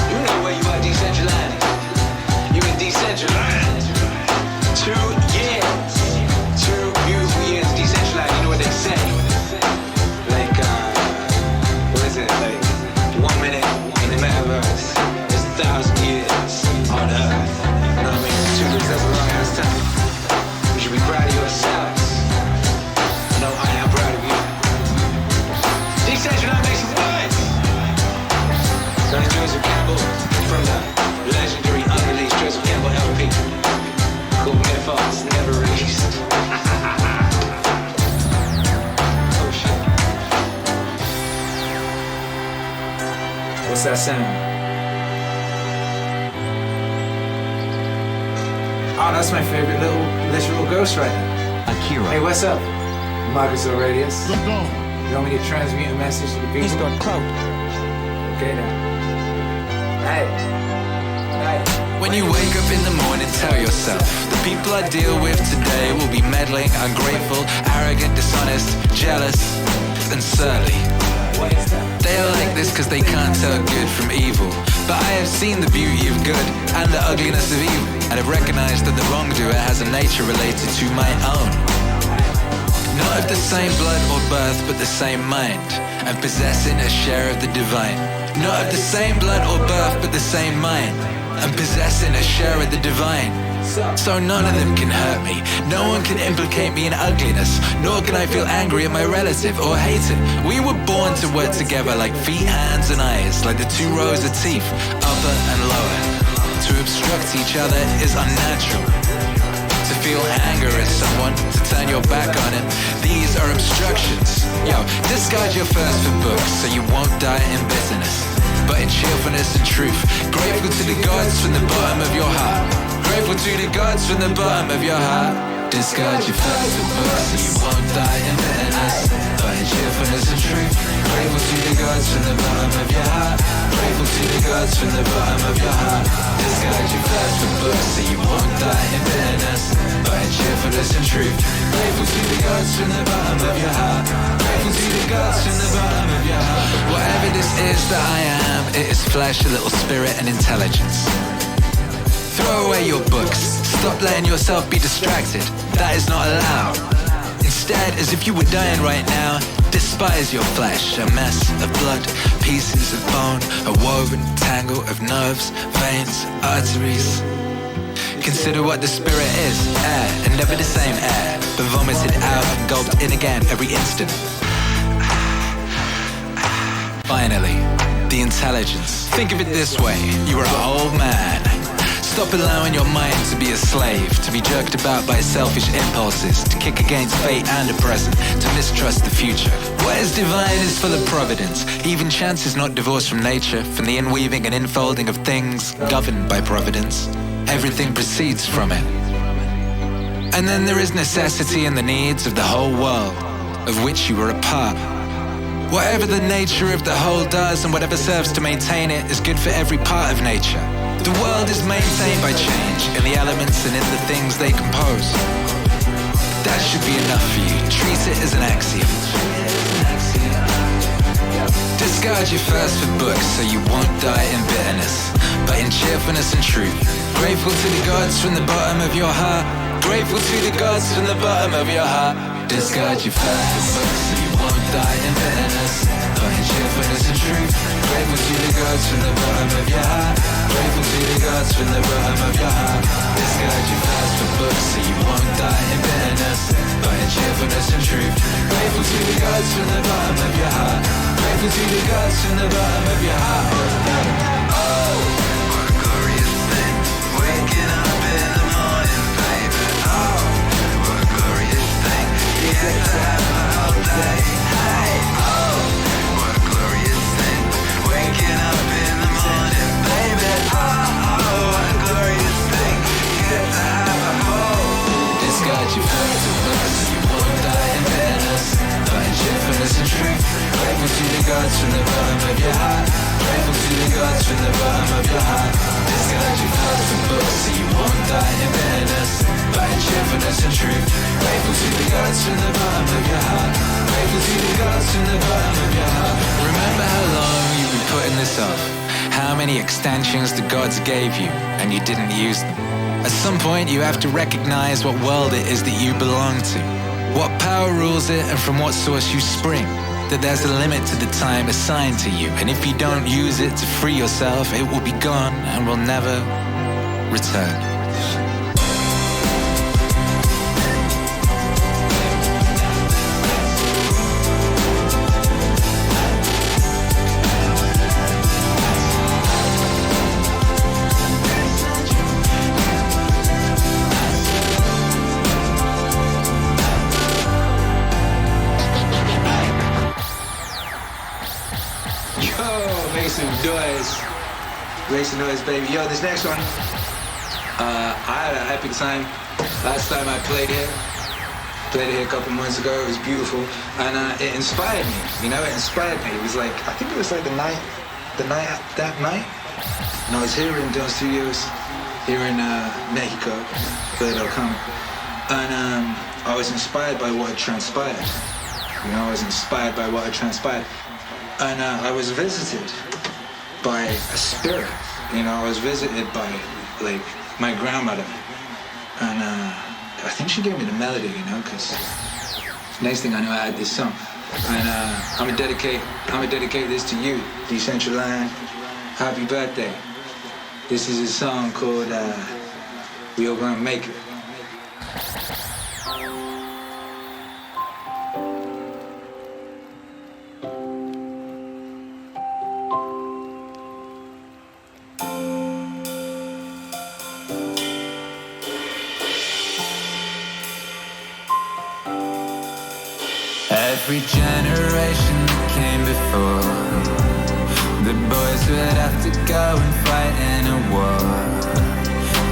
[SPEAKER 21] You know where you are, Decentraland. You in Decentraland. 2 years. 2 beautiful years, Decentraland. You know what they say. Like 1 minute in the metaverse is 1,000 years on Earth. You know what I mean? 2 years, that's a long ass time. You should be proud of yourselves. No, I am proud of you. Decentraland makes some noise. Sonny Joseph Campbell from the legendary unreleased Joseph Campbell LP called Mythos Never Released. What's that sound? Oh, that's my favorite little literal ghostwriter.
[SPEAKER 2] Akira.
[SPEAKER 15] Hey, what's up? Marcus Aurelius. You want me to transmute a message to the people? He's got clout. Okay then. Hey.
[SPEAKER 22] When you wake up in the morning, tell yourself the people I deal with today will be meddling, ungrateful, arrogant, dishonest, jealous, and surly. They are like this because they can't tell good from evil. But I have seen the beauty of good and the ugliness of evil, and have recognized that the wrongdoer has a nature related to my own. Not of the same blood or birth, but the same mind, and possessing a share of the divine. Not of the same blood or birth, but the same mind, and possessing a share of the divine. So none of them can hurt me. No one can implicate me in ugliness, nor can I feel angry at my relative or hate it. We were born to work together like feet, hands, and eyes, like the 2 rows of teeth, upper and lower. To obstruct each other is unnatural. To feel anger at someone, to turn your back on him, these are obstructions. Yo, discard your thirst for books so you won't die in bitterness, but in cheerfulness and truth. Grateful to the gods from the bottom of your heart. Grateful to the gods from the bottom of your heart. Discard your thirst for books so you won't die in bitterness, but in cheerfulness and truth. Grateful to the gods from the bottom of your heart. Grateful to the gods from the bottom of your heart. Discard your thirst for books so you won't die in bitterness, but in cheerfulness and truth. Grateful to the gods from the bottom of your heart. Grateful to the gods from the bottom of your heart. Whatever this is that I am, it is flesh, a little spirit, and intelligence. Throw away your books. Stop letting yourself be distracted. That is not allowed. Instead, as if you were dying right now, despise your flesh. A mess of blood, pieces of bone, a woven tangle of nerves, veins, arteries. Consider what the spirit is. Air, and never the same air, but vomited out and gulped in again every instant. Finally, the intelligence. Think of it this way. You are an old man. Stop allowing your mind to be a slave, to be jerked about by selfish impulses, to kick against fate and the present, to mistrust the future. What is divine is full of providence. Even chance is not divorced from nature, from the inweaving and infolding of things governed by providence. Everything proceeds from it. And then there is necessity and the needs of the whole world, of which you are a part. Whatever the nature of the whole does and whatever serves to maintain it is good for every part of nature. The world is maintained by change in the elements and in the things they compose. That should be enough for you. Treat it as an axiom. Discard your thirst for books so you won't die in bitterness, but in cheerfulness and truth. Grateful to the gods from the bottom of your heart. Grateful to the gods from the bottom of your heart. Discard your thirst for books so you won't die in bitterness, but in cheerfulness and truth. Grateful to the gods from the bottom of your heart. Grateful to the gods from the bottom of your heart. Discard your thirst for books so you won't die in bitterness, but in cheerfulness and truth. Grateful to the gods from the bottom of your heart. Grateful to the gods from the bottom of your heart. Oh, what a glorious thing, waking up in the morning, baby. Oh, what a glorious thing, you get to have a whole day. Hey, oh, what a glorious thing, waking up in the morning, baby. Oh, what a glorious thing, you get to have a whole. Discard your friends and books, you won't die in bitterness, but in cheerfulness and truth. Grateful to the gods from the bottom of your heart. Grateful to the gods from the bottom of your heart. Discard your thoughts and books so you won't die in bitterness, but in cheerfulness and truth. Grateful to the gods from the bottom of your heart. Grateful to the gods from the bottom of your heart. Remember how long you've been putting this off. How many extensions the gods gave you and you didn't use them. At some point you have to recognize what world it is that you belong to, what power rules it and from what source you spring. That there's a limit to the time assigned to you, and if you don't use it to free yourself, it will be gone and will never return.
[SPEAKER 15] Make some noise, baby. Yo, this next one, I had an epic time. Last time I played here a couple months ago. It was beautiful, and it inspired me. You know, it inspired me. It was like, I think it was like that night. And I was here in Don Studios, here in Mexico, Philadelphia, and I was inspired by what had transpired. You know, I was inspired by what had transpired, and I was visited by a spirit. You know, I was visited by, like, my grandmother, and I think she gave me the melody, you know, because next thing I knew I had this song, and I'm gonna dedicate this to you, Decentraland. Happy birthday. This is a song called We All Gonna Make It.
[SPEAKER 22] Every generation that came before, the boys would have to go and fight in a war.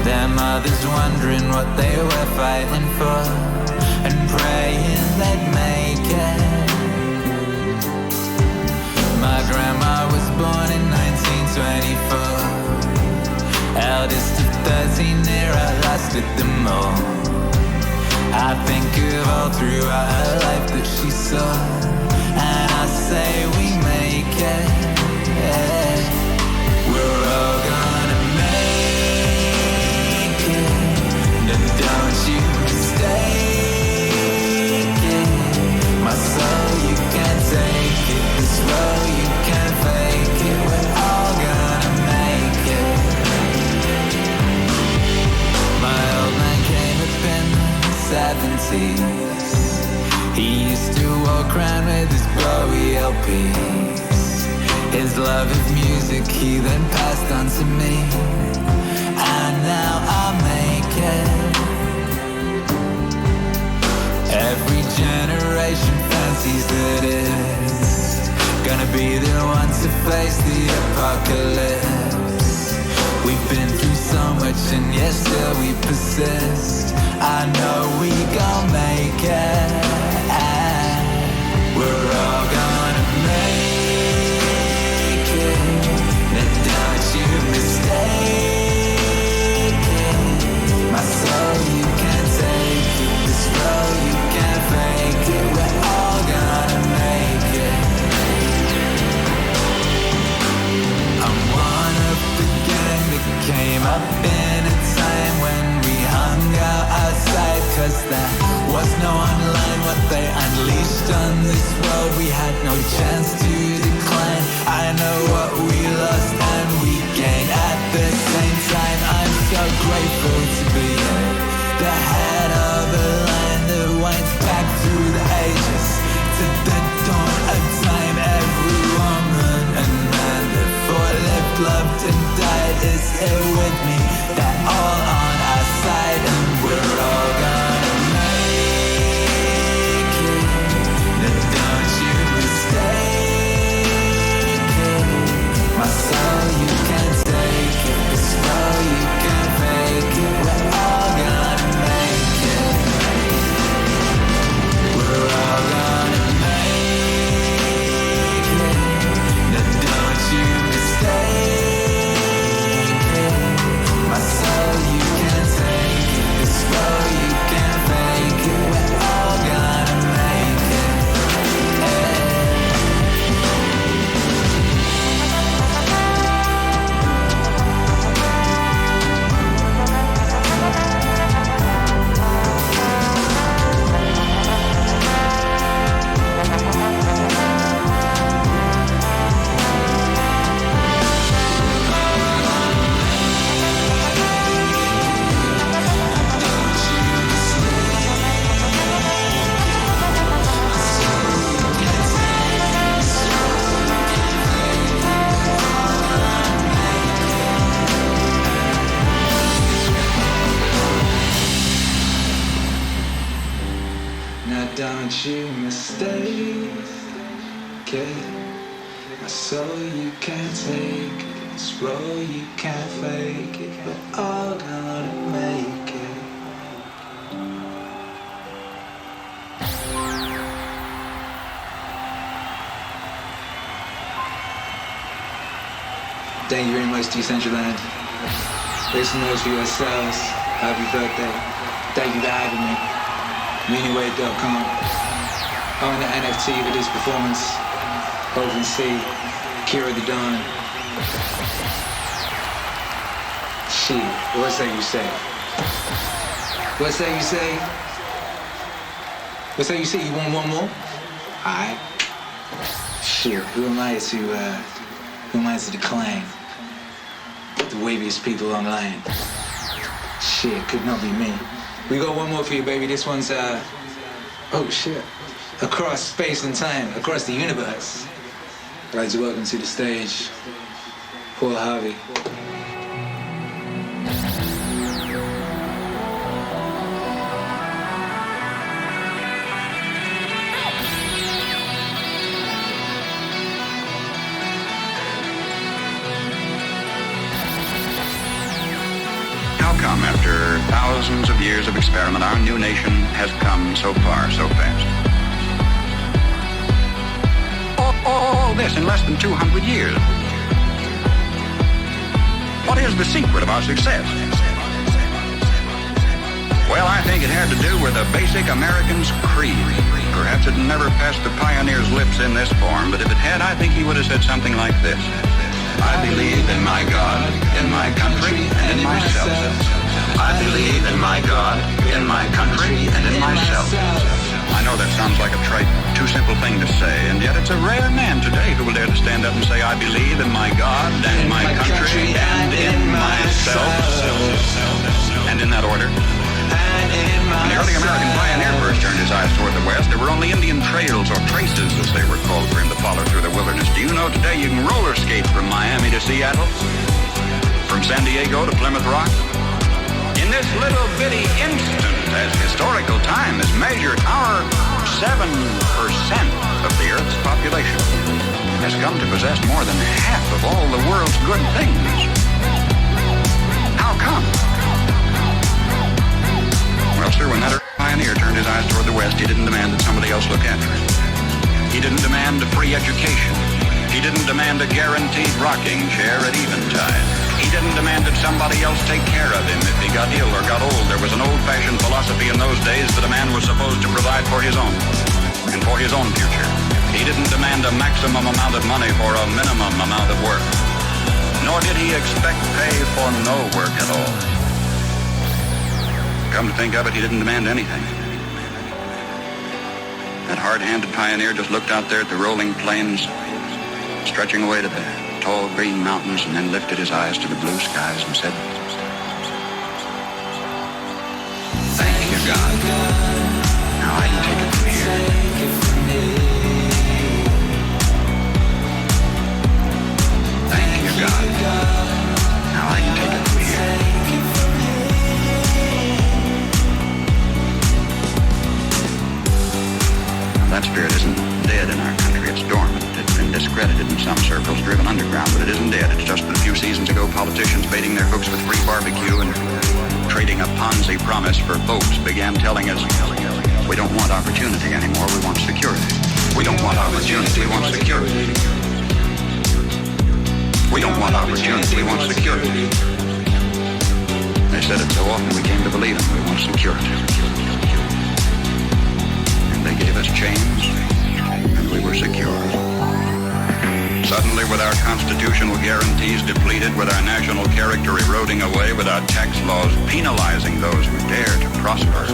[SPEAKER 22] Their mothers wondering what they were fighting for, and praying they'd make it. My grandma was born in 1924, eldest of 13, near I lasted them all. I think of all throughout her life that she saw, and I say we make it. We're all gonna make it. No, don't you mistake it. My soul, you can't take it. This road, you can't fake it. We're all gonna make it. My old man came up in 70s. He used to walk around with his Bowie LPs. His love of music he then passed on to me, and now I make it. Every generation fancies that it's gonna be the one to face the apocalypse. We've been through so much and yet still we persist. I know we gon' make it. We're all gonna make it. chance to decline. I know what we lost and we gained at the same time. I'm so grateful to be the head of a line that winds back through the ages to the dawn of time. Every woman and man that fought, lived, loved and died is here with me. They're all on our side and we're all gonna make it. Now don't you mistake it. My soul, you can't take it. The slow, you can't fake it. We're all gonna make it. We're all gonna make it. Now don't you mistake it. My soul, you can't take it. The slow, you can't fake it. We're all gonna make it. Now don't you mistake it. My soul, you can't take it. This road, you can't fake it. We're all gonna make it. Thank you very much, Decentraland. Make some noise for yourselves. Happy birthday. Thank you for having me. MEANINGWAVE.com. Own the NFT for this performance. Open Sea. Akira The Don. Shit, what's that you say? What's that you say? What's that you say? You want one more? Alright. Shit, who am I to decline? The waviest people online. Shit, could not be me. We got one more for you, baby. This one's, oh shit. Across space and time, across the universe. I'd like to welcome to the stage, Harvey.
[SPEAKER 3] Come after thousands of years of experiment, our new nation has come so far, so fast. All this in less than 200 years. What is the secret of our success? Well, I think it had to do with a basic American's creed. Perhaps it never passed the pioneer's lips in this form, but if it had, I think he would have said something like this. I believe in my God, in my country, and in myself. I believe in my God, in my country, and in myself. I know that sounds like a trite, too simple thing to say, and yet it's a rare man today who will dare to stand up and say, I believe in my God, and my country, and in myself. And in that order. When the early American pioneer first turned his eyes toward the west, there were only Indian trails or traces, as they were called, for him to follow through the wilderness. Do you know today you can roller skate from Miami to Seattle? From San Diego to Plymouth Rock? In this little bitty instant, as historical time is measured, our 7% of the Earth's population has come to possess more than half of all the world's good things. How come? Well, sir, when that pioneer turned his eyes toward the west, he didn't demand that somebody else look after it. He didn't demand a free education. He didn't demand a guaranteed rocking chair at eventide. He didn't demand that somebody else take care of him if he got ill or got old. There was an old-fashioned philosophy in those days that a man was supposed to provide for his own and for his own future. He didn't demand a maximum amount of money for a minimum amount of work. Nor did he expect pay for no work at all. Come to think of it, he didn't demand anything. That hard-handed pioneer just looked out there at the rolling plains, stretching away to the tall green mountains, and then lifted his eyes to the blue skies and said, "Thank you, God. Now I can take it from here." Thank you, God. Now I can take it from here. That spirit isn't dead in our country. It's dormant. It's been discredited in some circles, driven underground, but it isn't dead. It's just that a few seasons ago, politicians baiting their hooks with free barbecue and trading a Ponzi promise for votes began telling us, we don't want opportunity anymore, we want security. We don't want opportunity, we want security. We don't want opportunity, we want security. They said it so often we came to believe them. We want security. They gave us chains, and we were secure. Suddenly, with our constitutional guarantees depleted, with our national character eroding away, with our tax laws penalizing those who dare to prosper,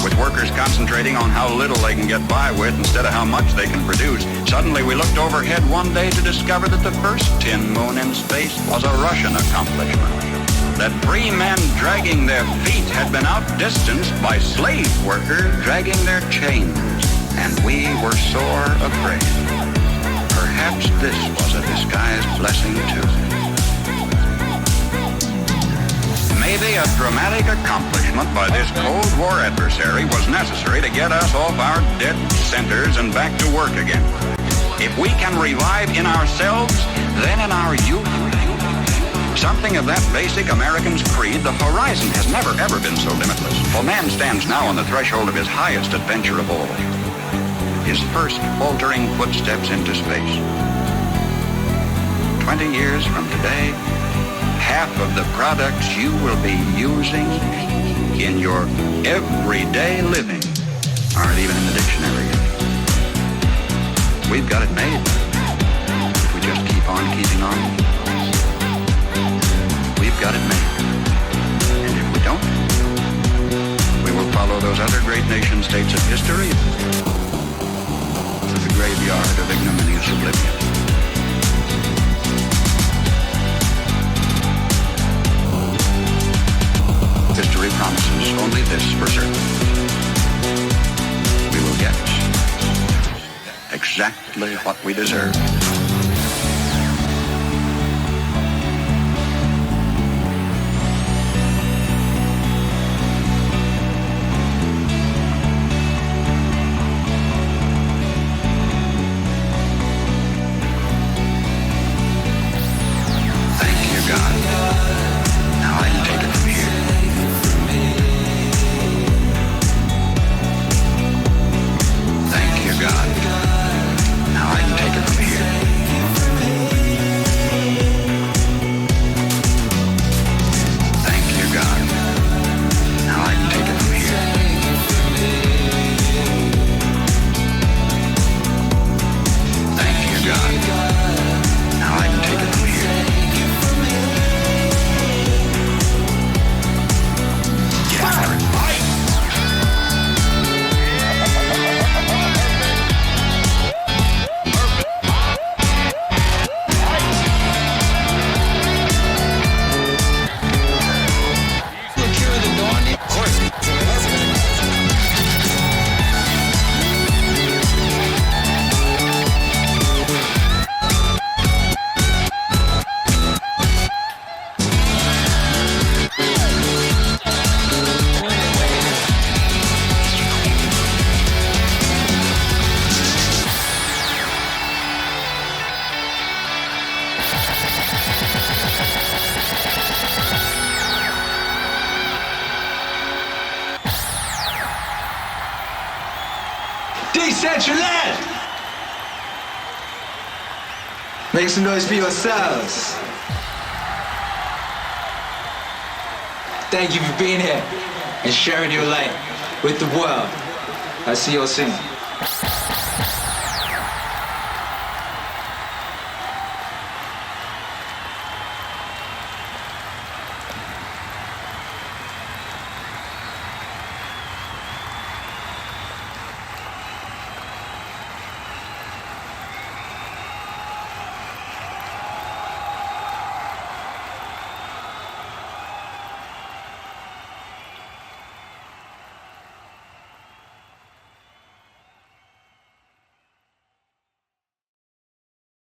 [SPEAKER 3] with workers concentrating on how little they can get by with instead of how much they can produce, suddenly we looked overhead one day to discover that the first tin moon in space was a Russian accomplishment. That free men dragging their feet had been outdistanced by slave workers dragging their chains, and we were sore afraid. Perhaps this was a disguised blessing too. Maybe a dramatic accomplishment by this Cold War adversary was necessary to get us off our dead centers and back to work again. If we can revive in ourselves, then in our youth, something of that basic American's creed, the horizon has never ever been so limitless. For man stands now on the threshold of his highest adventure of all, his first faltering footsteps into space. 20 years from today, half of the products you will be using in your everyday living aren't even in the dictionary yet. We've got it made. If we just keep on keeping on. We've got it made. And if we don't, we will follow those other great nation states of history to the graveyard of ignominious oblivion. History promises only this for certain. We will get exactly what we deserve.
[SPEAKER 1] Decentraland! Make some noise for yourselves. Thank you for being here and sharing your light with the world. I'll see you all soon.